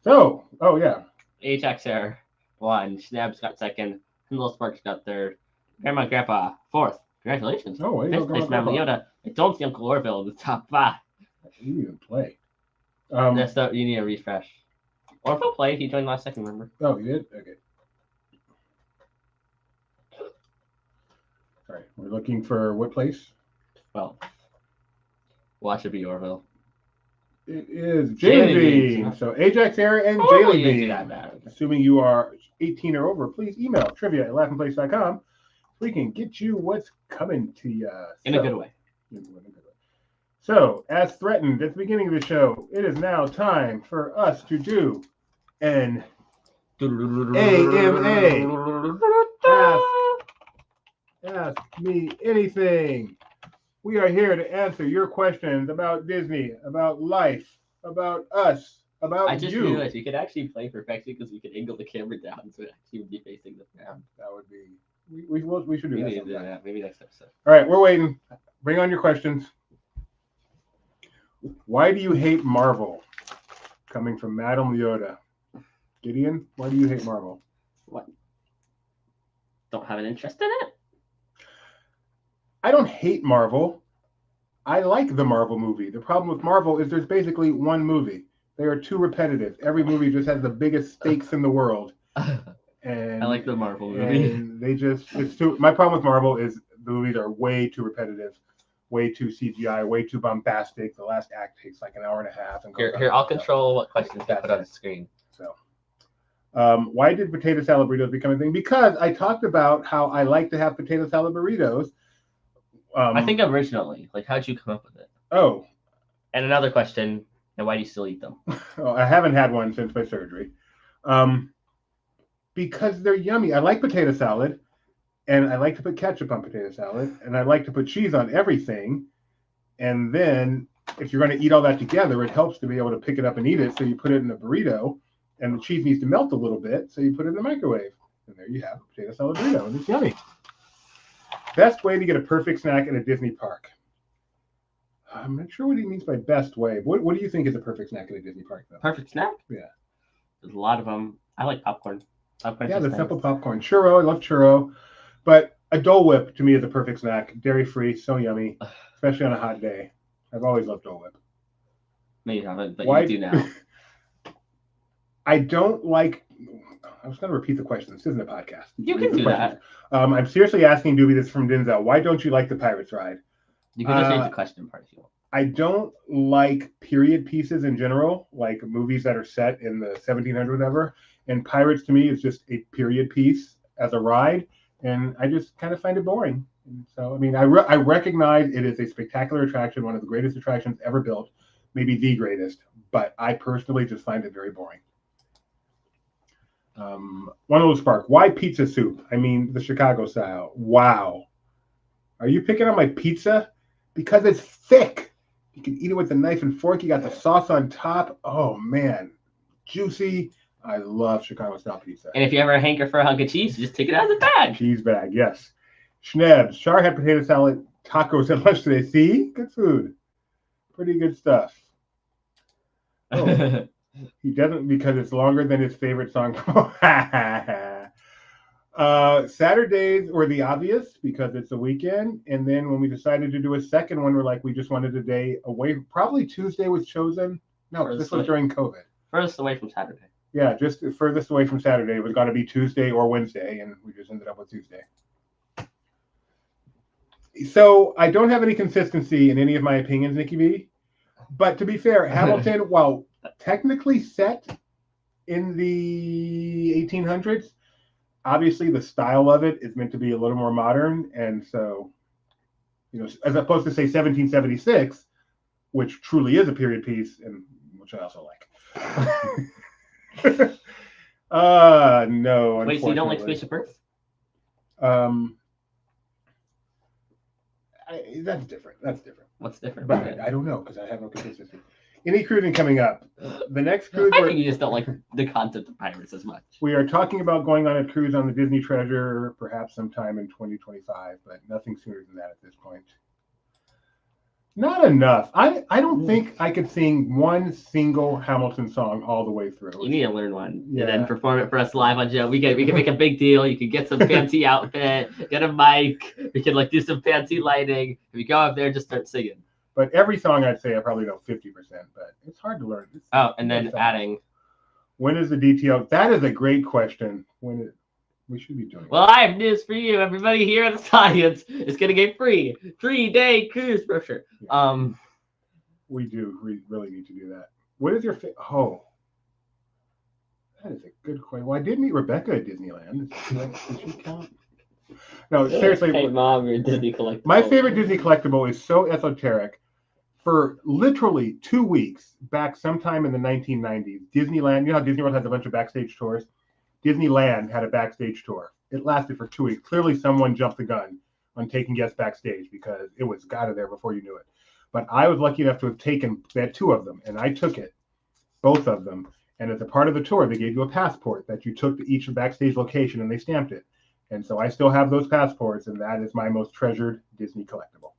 So, oh yeah. Ajax Air won. Schnabs got second. Little Sparks got third. Grandma and Grandpa fourth. Congratulations. Oh, way to go, Fifth place, Grandma Mama and Yoda. I don't see Uncle Orville in the top 5. You didn't even play. That's the, you need a refresh. Orville played. He joined last second, remember? Oh, you did? Okay. All right. We're looking for what place? Well, watch it be Orville. It is Jaylee Jaylee Bean. Bean. So Ajax Air and Oh, Jaylee you didn't do Bean. that bad. Assuming you are 18 or over, please email trivia@laughingplace.com. We can get you what's coming to you. In a good way. So, as threatened at the beginning of the show, it is now time for us to do an Ask Me Anything. We are here to answer your questions about Disney, about life, about us, about I just you. realized you could actually play perfection because we could angle the camera down so it actually would be facing the ground. That would be. We should do Maybe that sometime. maybe next episode. All right, we're waiting. Bring on your questions. Why do you hate Marvel? Coming from Madam Yoda. Gideon, why do you hate Marvel? What? Don't have an interest in it? I don't hate Marvel. I like the Marvel movie. The problem with Marvel is there's basically one movie. They are too repetitive. Every movie just has the biggest stakes in the world. And I like the Marvel movie. And it's too. My problem with Marvel is the movies are way too repetitive, way too CGI, way too bombastic. The last act takes like an hour and a half. And Here, I'll control what questions get put on the screen. So, why did potato salad burritos become a thing? Because I talked about how I like to have potato salad burritos. I think originally, like, how'd you come up with it? Oh. And another question, and why do you still eat them? Oh, I haven't had one since my surgery. Because they're yummy. I like potato salad, and I like to put ketchup on potato salad, and I like to put cheese on everything. And then if you're going to eat all that together, it helps to be able to pick it up and eat it. So you put it in a burrito, and the cheese needs to melt a little bit, so you put it in the microwave. And there you have a potato salad burrito, and it's yummy. Best way to get a perfect snack at a Disney park. I'm not sure what he means by best way. What do you think is a perfect snack at a Disney park, though? Perfect snack? Yeah. There's a lot of them. I like popcorn. Yeah, the simple popcorn. Churro, I love churro. But a Dole Whip, to me, is a perfect snack. Dairy-free, so yummy, especially on a hot day. I've always loved Dole Whip. No, you haven't, but you do now. I don't like... I was going to repeat the question. This isn't a podcast. You can do that. I'm seriously asking Doobie this from Denzel. Why don't you like the Pirates ride? You can just read the question part if you want. I don't like period pieces in general, like movies that are set in the 1700s or whatever. And Pirates, to me, is just a period piece as a ride. And I just kind of find it boring. And so, I mean, I recognize it is a spectacular attraction, one of the greatest attractions ever built, maybe the greatest. But I personally just find it very boring. One of those spark. Why pizza soup? I mean, the Chicago style. Wow. Are you picking on my pizza? Because it's thick. You can eat it with a knife and fork. You got the sauce on top. Oh, man. Juicy. I love Chicago style pizza. And if you ever hanker for a hunk of cheese, you just take it out of the bag. Cheese bag, yes. Schnebs. Char had potato salad tacos at lunch today. See? Good food. Pretty good stuff. Oh. He doesn't because it's longer than his favorite song. Saturdays were the obvious because it's a weekend. And then when we decided to do a second one, we're like, we just wanted a day away. Probably Tuesday was chosen. No, this was during COVID. Furthest away from Saturday. Yeah, just furthest away from Saturday. It was got to be Tuesday or Wednesday, and we just ended up with Tuesday. So I don't have any consistency in any of my opinions, Nikki B. But to be fair, Hamilton, while technically set in the 1800s, obviously the style of it is meant to be a little more modern. And so, you know, as opposed to say 1776, which truly is a period piece, and which I also like. No. Wait, so you don't like Spaceship Earth? That's different. What's different? But I don't know because I have no consistency. Any cruising coming up? The next cruise I think you just don't like the concept of pirates as much. we are talking about going on a cruise on the Disney Treasure, perhaps sometime in 2025, but nothing sooner than that at this point. Not enough. I don't think I could sing one single Hamilton song all the way through. You need to learn one Yeah. and then perform it for us live on Joe. We can make a big deal. You can get some fancy outfit, get a mic. We can like do some fancy lighting. If you go up there, just start singing. But every song I'd say I probably know 50%, but it's hard to learn. Oh, and then adding. When is the DTL? That is a great question. We should be doing it. Well, I have news for you. Everybody here in the audience is getting a free 3-day cruise brochure. We really need to do that. What is your Oh, that is a good question. Well, I did meet Rebecca at Disneyland. Does she count? No, seriously. Hey, Mom, you're a Disney collectible. My favorite Disney collectible is so esoteric. For literally 2 weeks, back sometime in the 1990s, Disneyland, you know how Disney World has a bunch of backstage tours? Disneyland had a backstage tour. It lasted for 2 weeks. Clearly, someone jumped the gun on taking guests backstage because it was out of there before you knew it. But I was lucky enough to have they had 2 of them, and I took it, both of them. And as a part of the tour, they gave you a passport that you took to each backstage location, and they stamped it. And so I still have those passports, and that is my most treasured Disney collectible.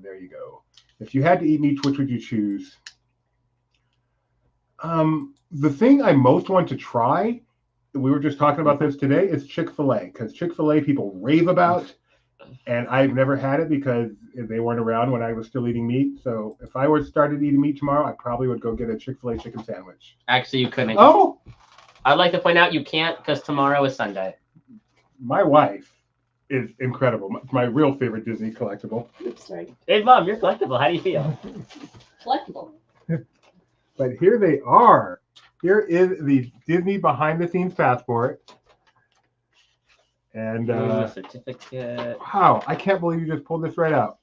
There you go. If you had to eat meat, which would you choose? The thing I most want to try, we were just talking about this today, is Chick-fil-A, because Chick-fil-A people rave about, and I've never had it because they weren't around when I was still eating meat. So if I were started eating meat tomorrow, I probably would go get a Chick-fil-A chicken sandwich. Actually, you couldn't. Oh! I'd like to point out you can't because tomorrow is Sunday. My wife is incredible. My real favorite Disney collectible. Oops, sorry. Hey, Mom, you're collectible. How do you feel? Collectible. But here they are. Here is the Disney behind-the-scenes passport. And a certificate. wow, I can't believe you just pulled this right out.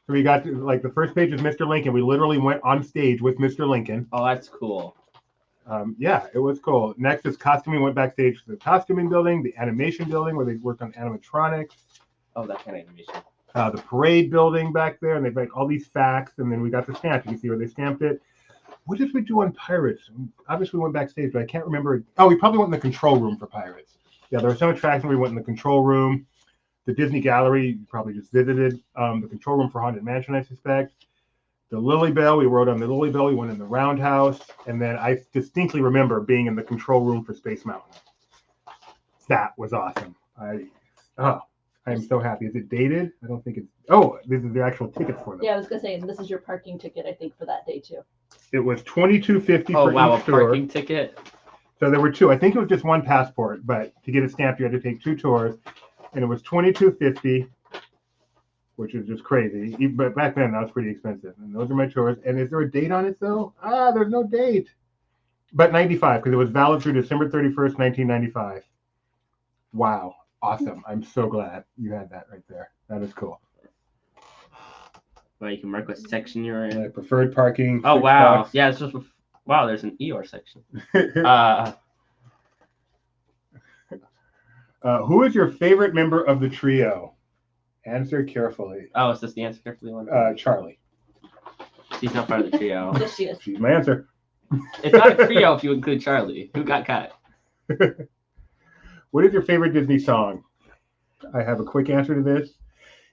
So we got to, like, the first page is Mr. Lincoln. We literally went on stage with Mr. Lincoln. Oh, that's cool. Yeah, it was cool. Next is costuming. Went backstage to the costuming building, the animation building where they worked on animatronics. Oh, that kind of animation. The parade building back there, and they've like all these facts. And then we got the stamp. You can see where they stamped it. What did we do on Pirates? Obviously, we went backstage, but I can't remember. Oh, we probably went in the control room for Pirates. Yeah, there were some attractions. We went in the control room. The Disney Gallery, you probably just visited. The control room for Haunted Mansion, I suspect. The Lily Bell, we rode on the Lily Bell. We went in the Roundhouse. And then I distinctly remember being in the control room for Space Mountain. That was awesome. I am so happy. Is it dated? I don't think it's. Oh, this is the actual tickets for them. Yeah, I was gonna say, and this is your parking ticket, I think, for that day too. It was $22.50 Oh, for wow, a each tour. parking ticket. So there were 2. I think it was just 1 passport, but to get it stamped, you had to take 2 tours, and it was $22.50, which is just crazy. But back then, that was pretty expensive. And those are my tours. And is there a date on it though? There's no date. But 95, because it was valid through December 31st, 1995. Wow, awesome! I'm so glad you had that right there. That is cool. Well, you can mark what section you're in. Preferred parking. Oh, $6. wow. Yeah, it's just wow. There's an Eeyore section. Who is your favorite member of the trio? Answer carefully. Oh, is this the answer carefully one? Charlie. She's not part of the trio. Yes, she is. She's my answer. It's not a trio if you include Charlie. Who got cut? What is your favorite Disney song? I have a quick answer to this.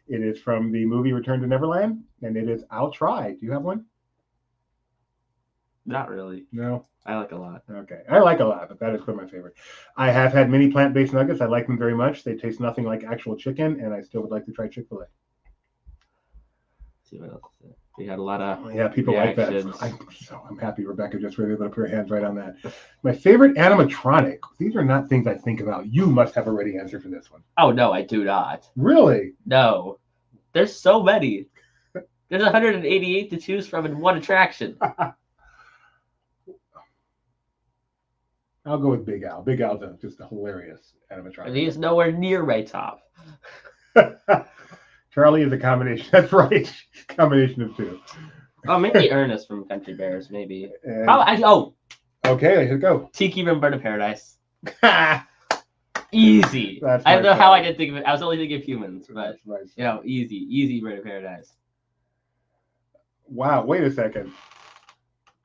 It is from the movie Return to Neverland, and it is I'll Try. Do you have one? Not really. No? I like a lot. Okay. I like a lot, but that is one of my favorite. I have had many plant-based nuggets. I like them very much. They taste nothing like actual chicken, and I still would like to try Chick-fil-A. See what else is there. We had a lot of People reactions. like that. I'm happy Rebecca just really able to put her hands right on that. My favorite animatronic. These are not things I think about. You must have a ready answer for this one. Oh, no, I do not. Really? No. There's so many. There's 188 to choose from in one attraction. I'll go with Big Al. Big Al's just a hilarious animatronic. And he is nowhere near my top. Charlie is a combination. That's right. Combination of 2. Oh, maybe Ernest from Country Bears, maybe. And- Okay, let's go. Tiki from Bird of Paradise. Easy. That's I don't my know how I favorite. didn't think of it. I was only thinking of humans, but Nice. easy Bird of Paradise. Wow, wait a second.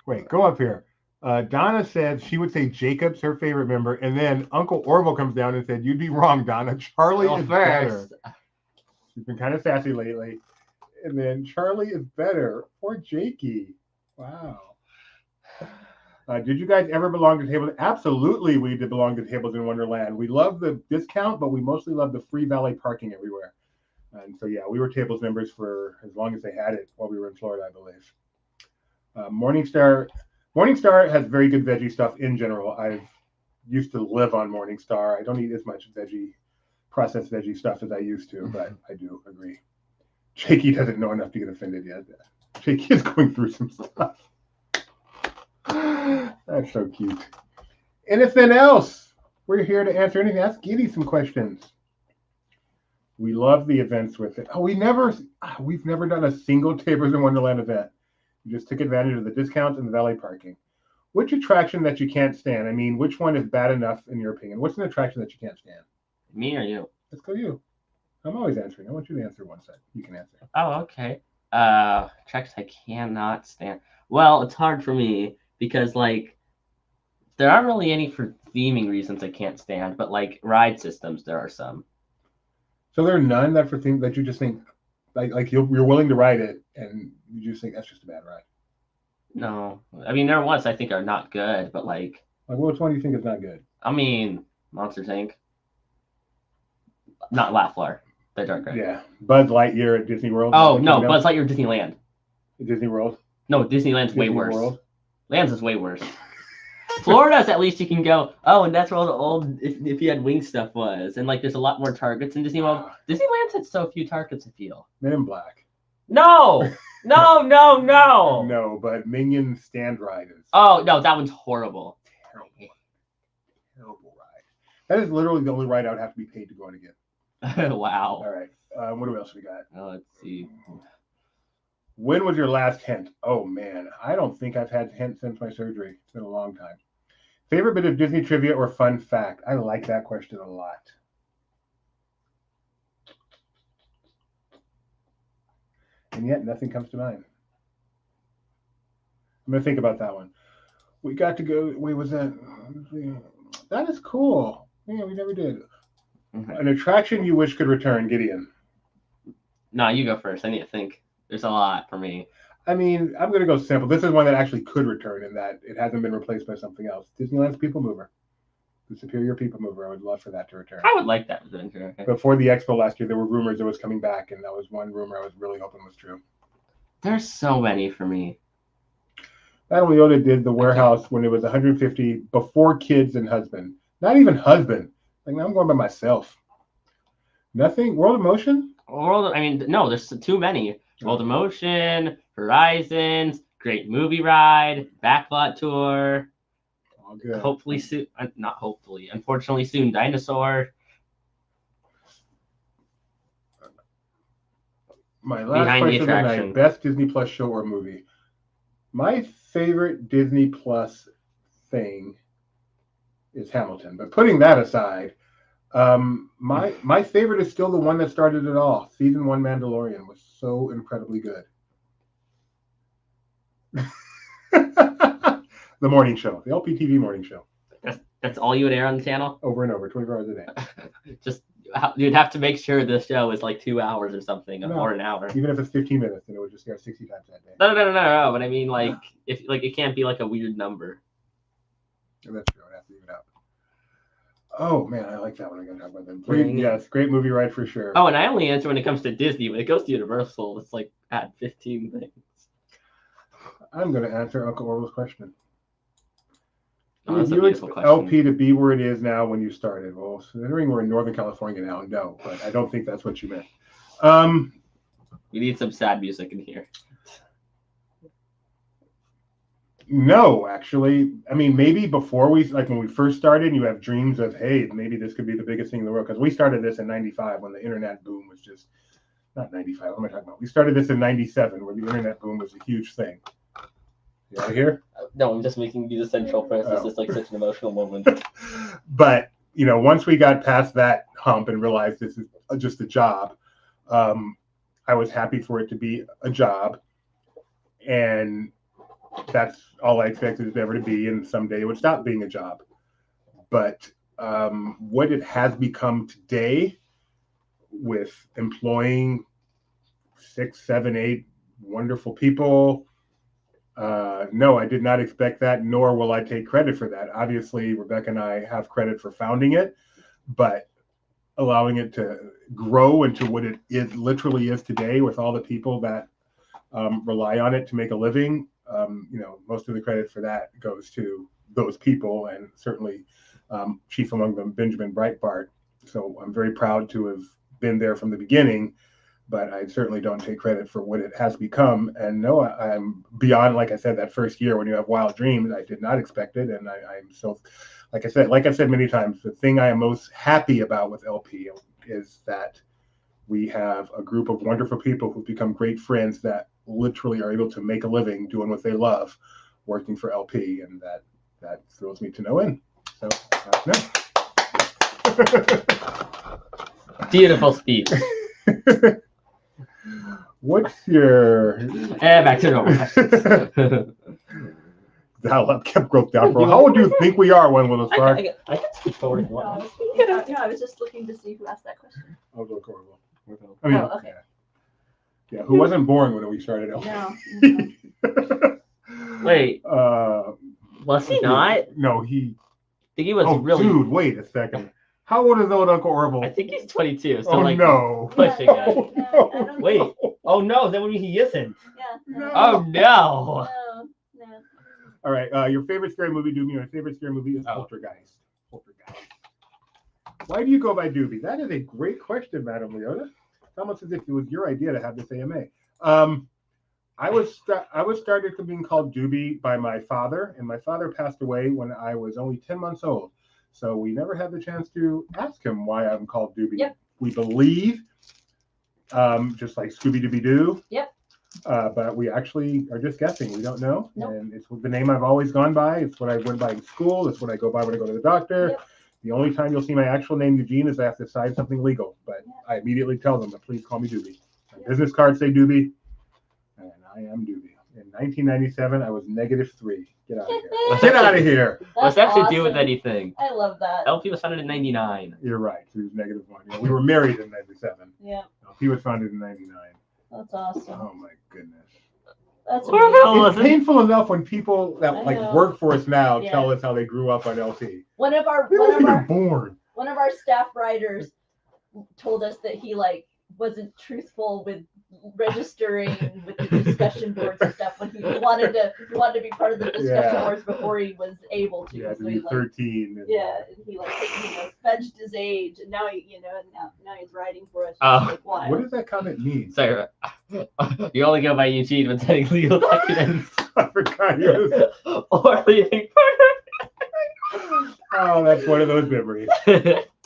Wait, go up here. Donna said she would say Jacob's her favorite member, and then Uncle Orville comes down and said, "You'd be wrong, Donna. Charlie is better." She's been kind of sassy lately. And then Charlie is better. Poor Jakey. Wow. Did you guys ever belong to tables? Absolutely, we did belong to Tables in Wonderland. We love the discount, but we mostly love the free valet parking everywhere. And so, yeah, we were tables members for as long as they had it while we were in Florida, I believe. Morningstar has very good veggie stuff in general. I've used to live on Morningstar. I don't eat as much processed veggie stuff as I used to, but I do agree. Jakey doesn't know enough to get offended yet. Jakey is going through some stuff. That's so cute. Anything else? We're here to answer anything. Ask Giddy some questions. We love the events with it. Oh, we've never done a single Tables in Wonderland event. You just took advantage of the discounts and the valet parking. Which attraction that you can't stand? I mean, which one is bad enough in your opinion? What's an attraction that you can't stand? Me or you? Let's go you. I'm always answering. I want you to answer one side. You can answer. Oh, okay. Attractions I cannot stand. Well, it's hard for me because like there aren't really any for theming reasons I can't stand, but like ride systems, there are some. So there are none that for things that you just think like you're willing to ride it and you just think that's just a bad ride. No, I mean there are ones I think are not good, but like which one do you think is not good? I mean Monsters Inc. Not Laughlar. They aren't great. Yeah, Buzz Lightyear at Disney World. Oh no, Buzz Lightyear at Disneyland. At Disney World. No, Disneyland's way Disney worse. World. Land's is way worse. Florida's at least you can go, oh, and that's where all the old if you had wing stuff was. And like there's a lot more targets in Disney World. Disneyland's had so few targets, I feel. Men in Black. No! No, No, but Minion Stand Ride is oh no, that one's horrible. Terrible ride. That is literally the only ride I would have to be paid to go on again. Wow. All right. What else we got? Let's see. When was your last hint? Oh man, I don't think I've had hint since my surgery. It's been a long time. Favorite bit of Disney trivia or fun fact? I like that question a lot. And yet nothing comes to mind. I'm gonna think about that one. We got to go. Wait, was that? That is cool. Yeah, we never did. Okay. An attraction you wish could return, Gideon. No, you go first. I need to think. There's a lot for me. I mean, I'm going to go simple. This is one that actually could return in that it hasn't been replaced by something else. Disneyland's People Mover. The Superior People Mover. I would love for that to return. I would like that adventure. Okay. Before the expo last year, there were rumors it was coming back, and that was one rumor I was really hoping was true. There's so many for me. Matt Leota did the warehouse when it was 150 before kids and husband. Not even husband. Like, now I'm going by myself. Nothing? World of Motion? No, there's too many. World of Motion, Horizons, Great Movie Ride, Backlot Tour. All good. Hopefully soon, not hopefully, unfortunately soon, Dinosaur. My last Behind the question of the Attraction. night, best Disney Plus show or movie. My favorite Disney Plus thing is Hamilton. But putting that aside, my favorite is still the one that started it all. Season 1 Mandalorian was so incredibly good. The morning show, the LPTV morning show. That's all you would air on the channel? Over and over, 24 hours a day. Just you'd have to make sure the show is like 2 hours or something, No. or an hour. Even if it's 15 minutes, then it would just air 60 times that day. No. But I mean, like, if like it can't be like a weird number. That's true. I'd have to leave it out. Oh man, I like that one. I gotta talk about them. Bring it. Yes, great movie ride for sure. Oh, and I only answer when it comes to Disney. When it goes to Universal, it's like add 15 things. I'm gonna answer Uncle Orwell's question. Oh, that's a You beautiful expect question. LP to be where it is now when you started. Well, considering we're in Northern California now, no, but I don't think that's what you meant. We need some sad music in here. No, actually. I mean, maybe before when we first started, you have dreams of, hey, maybe this could be the biggest thing in the world. Because we started this in 95 when the internet boom was just, not 95, what am I talking about? We started this in 97 where the internet boom was a huge thing. You out of here? No, I'm just making you the central person. Oh. It's like such an emotional moment. But, once we got past that hump and realized this is just a job, I was happy for it to be a job. And that's all I expected it ever to be, and someday it would stop being a job. But what it has become today, with employing 6, 7, 8 wonderful people, no, I did not expect that, nor will I take credit for that. Obviously, Rebecca and I have credit for founding it, but allowing it to grow into what it literally is today, with all the people that rely on it to make a living, most of the credit for that goes to those people, and certainly chief among them, Benjamin Breitbart. So I'm very proud to have been there from the beginning, but I certainly don't take credit for what it has become. And no, I'm beyond, like I said, that first year when you have wild dreams. I did not expect it, and I'm so, like I said many times, the thing I am most happy about with LP is that we have a group of wonderful people who've become great friends that literally are able to make a living doing what they love, working for LP, and that thrills me to no end. So, no. Beautiful speech. What's your Back to normal questions. dial up kept growth down, bro? How old do you think we are when we'll start? I can speak forward if you No, I want. was thinking about, I was just looking to see who asked that question. I'll go Corvo. I mean, Oh, okay. Yeah, who wasn't born when we started LP? No. Wait, Uh, was he not? I no, he. think he was Oh, really. dude, wait a second. How old is old Uncle Orville? I think he's 22. So Oh like no! pushing Yeah, it. no, I don't Wait. think- Oh no, then he isn't. Yeah. No. Oh no. No. No. All right, your favorite scary movie, Doobie? Your favorite scary movie is Oh. Poltergeist. Poltergeist. Why do you go by Doobie? That is a great question, Madam Leota. It's almost as if it was your idea to have this AMA. I was started to being called Doobie by my father, and my father passed away when I was only 10 months old. So we never had the chance to ask him why I'm called Doobie. Yep. We believe, just like Scooby-Dooby-Doo. Yep. But we actually are just guessing. We don't know. Nope. And it's the name I've always gone by. It's what I went by in school. It's what I go by when I go to the doctor. Yep. The only time you'll see my actual name, Eugene, is I have to sign something legal. But I immediately tell them to please call me Doobie. My business cards say Doobie, and I am Doobie. In 1997, I was -3. Get out of here. Get out of here. What's That's that to do with awesome. anything? I love that. LP was founded in 99. You're right. So he was -1. Yeah, we were married in 97. Yeah, He was founded in 99. that's awesome. Oh my goodness. That's Poor amazing. fellow. It's painful enough when people that I like know. work for us now Yeah. tell us how they grew up on LP. One of our We weren't even born. one of our staff writers told us that he wasn't truthful with registering with the discussion boards and stuff when he wanted to be part of the discussion Yeah. boards before he was able to. You had So to he be 13. and- and he fudged his age, and now now he's writing for us. Oh. Like, why? What does that comment mean? Sorry. You only go by Eugene when setting legal documents I forgot. You. or leaving Oh, that's one of those memories.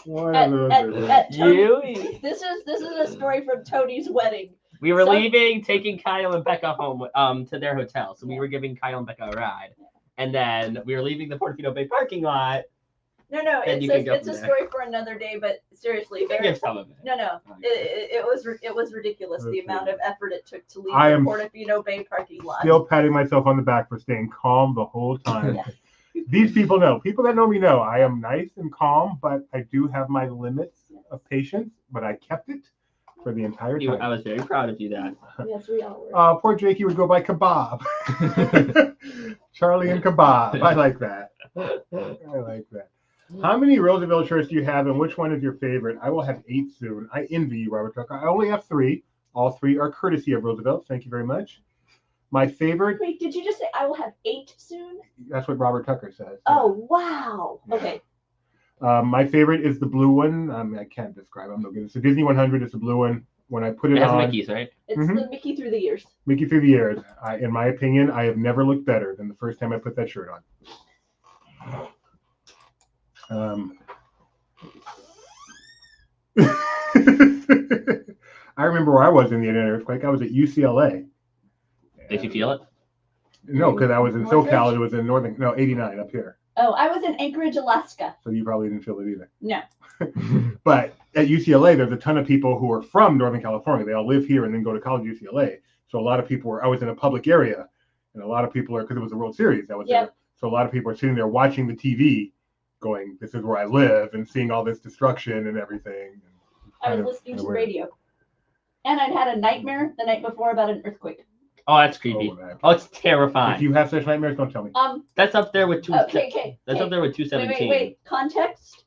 One of those memories. At Tony- You. This is a story from Tony's wedding. We were So- leaving, taking Kyle and Becca home to their hotel. So we were giving Kyle and Becca a ride. And then we were leaving the Portofino Bay parking lot. No, Then you can go it's a from there. story for another day. But seriously, You can give some of it. no, it was ridiculous the Okay. amount of effort it took to leave I the am Portofino Bay parking lot. Still patting myself on the back for staying calm the whole time. Yeah. These people know. People that know me know I am nice and calm, but I do have my limits of patience. But I kept it for the entire I time. was very proud of you, Dad. Yes, we all were. Poor Jakey would go by Kebab. Charlie and Kebab. I like that. I like that. How many Roosevelt shirts do you have, and which one is your favorite? I will have 8 soon. I envy you, Robert Tucker. I only have 3. All 3 are courtesy of Roosevelt. Thank you very much. My favorite, Wait, did you just say I will have 8 soon? that's what Robert Tucker says. Oh wow. Okay. My favorite is the blue one. I can't describe. I'm no good. It's the Disney 100. It's the blue one. When I put it It has on, Mickey's, right? It's Mhm. the Mickey through the years. Mickey through the years. In my opinion, I have never looked better than the first time I put that shirt on. I remember where I was in the internet earthquake. I was at UCLA. Did you feel it? No, because I was in Northridge? SoCal. It was in 89 up here. Oh, I was in Anchorage, Alaska. So you probably didn't feel it either. No. But at UCLA, there's a ton of people who are from Northern California. They all live here and then go to college at UCLA. So a lot of people I was in a public area, And a lot of people are, because it was the World Series, that was Yep. there. So a lot of people are sitting there watching the TV going, this is where I live, and seeing all this destruction and everything. I was listening to the radio. And I'd had a nightmare the night before about an earthquake. Oh, that's creepy. Oh, it's terrifying. If you have such nightmares, don't tell me. That's up there with Okay. That's up there with 217. Wait. Context.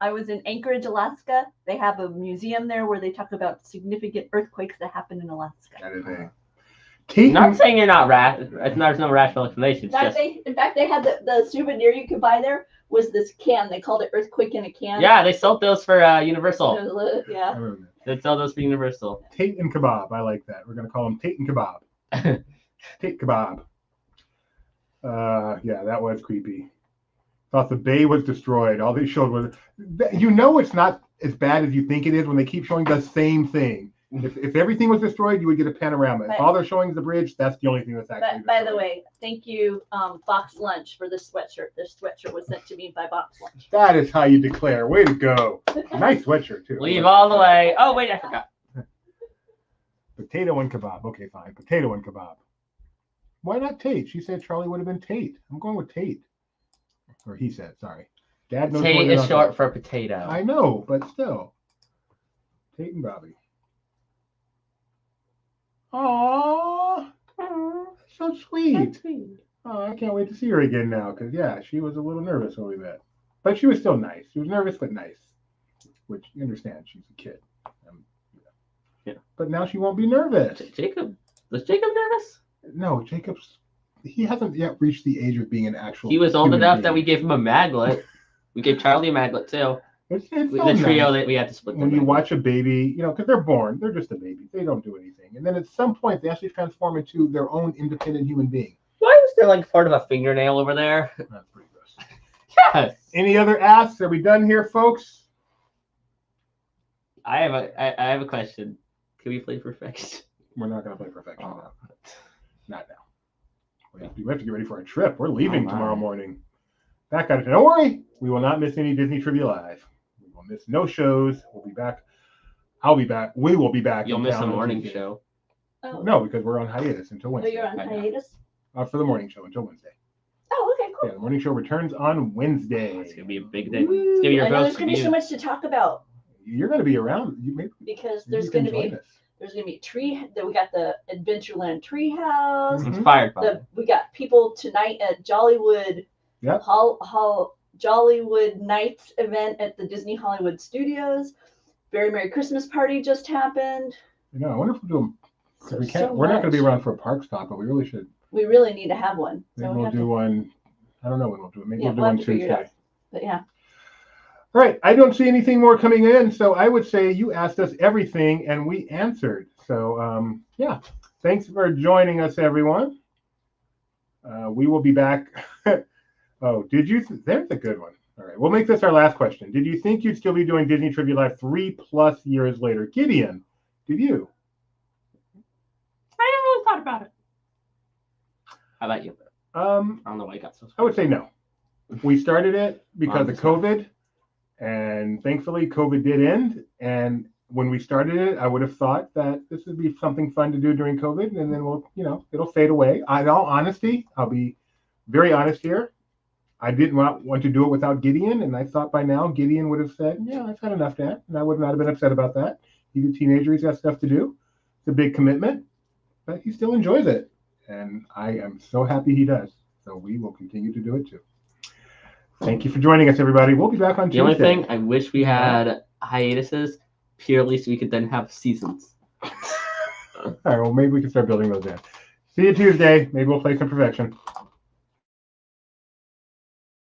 I was in Anchorage, Alaska. They have a museum there where they talk about significant earthquakes that happened in Alaska. That is a... I'm not saying you're not there's no rational explanation. In fact, they had the souvenir you could buy there was this can. They called it Earthquake in a Can. Yeah, they sold those for Universal. Yeah. They sell those for Universal. Tate and Kebab. I like that. We're going to call them Tate and Kebab. Tate Kebab. Yeah, that was creepy. Thought the bay was destroyed. All they showed was... it's not as bad as you think it is when they keep showing the same thing. If everything was destroyed, you would get a panorama. If all they're showing is the bridge, that's the only thing that's actually destroyed. By the way, thank you, Box Lunch, for this sweatshirt. This sweatshirt was sent to me by Box Lunch. That is how you declare. Way to go. Nice sweatshirt, too. Leave all the way. Oh, wait, I forgot. Potato and kebab. Okay, fine. Potato and kebab. Why not Tate? She said Charlie would have been Tate. I'm going with Tate. Or he said, sorry. Dad knows Tate is short for potato. I know, but still. Tate and Bobby. Aww. So sweet. Oh, I can't wait to see her again now because, yeah, she was a little nervous when we met. But she was still nice. She was nervous but nice, which you understand. She's a kid. Yeah. But now she won't be nervous. Jacob? Was Jacob nervous? No, he hasn't yet reached the age of being an actual He was old human enough being. that we gave him a maglet. We gave Charlie a maglet, too. It's The so trio nice. that we had to split. When you watch a baby, because they're born, they're just a baby. They don't do anything. And then at some point, they actually transform into their own independent human being. Why was there like part of a fingernail over there? That's pretty gross. Yes. Any other asks? Are we done here, folks? I have a question. Can we play Perfection? We're not going to play Perfection now. Not now. We have to get ready for our trip. We're leaving tomorrow morning. Don't worry. We will not miss any Disney Trivia Live. We will miss no shows. We'll be back. I'll be back. We will be back. You'll miss a morning show. Oh. No, because we're on hiatus until Oh, Wednesday. you're on hiatus? For the morning show until Wednesday. Oh, okay, cool. Yeah, the morning show returns on Wednesday. It's gonna be a big day. It's gonna be your I know first there's gonna be so much to talk about You're going to be around. because there's gonna be tree. Then we got the Adventureland Treehouse. Mhm. Inspired by it. We got people tonight at Jollywood. Yep. Jollywood Nights event at the Disney Hollywood Studios. Very Merry Christmas party just happened. I wonder if we'll do them. So We can't. so We're not going to be much. around for a park stop, but we really should. We really need to have one. Maybe So we we'll have do to, one. I don't know when we'll do it. Maybe Yeah, we'll do we'll have one to figure it Tuesday. out. But yeah. All right. I don't see anything more coming in, so I would say you asked us everything and we answered. So yeah, thanks for joining us, everyone. We will be back. Oh, did you? There's a good one. All right, we'll make this our last question. Did you think you'd still be doing Disney Trivia Live 3+ years later? Gideon, did you? I never really thought about it. How about you? I don't know why you got so. I would say no. We started it because of Honestly. COVID, and thankfully COVID did end. And when we started it, I would have thought that this would be something fun to do during COVID, and then it'll fade away. In all honesty, I'll be very honest here. I didn't want to do it without Gideon, and I thought by now Gideon would have said, yeah, I've had enough, Dad, and I would not have been upset about that. He's a teenager. He's got stuff to do. It's a big commitment, but he still enjoys it, and I am so happy he does. So we will continue to do it too. Thank you for joining us, everybody. We'll be back on The Tuesday. only thing I wish we had hiatuses purely so we could then have seasons. All right, well, maybe we can start building those in. See you Tuesday. Maybe we'll play some Perfection.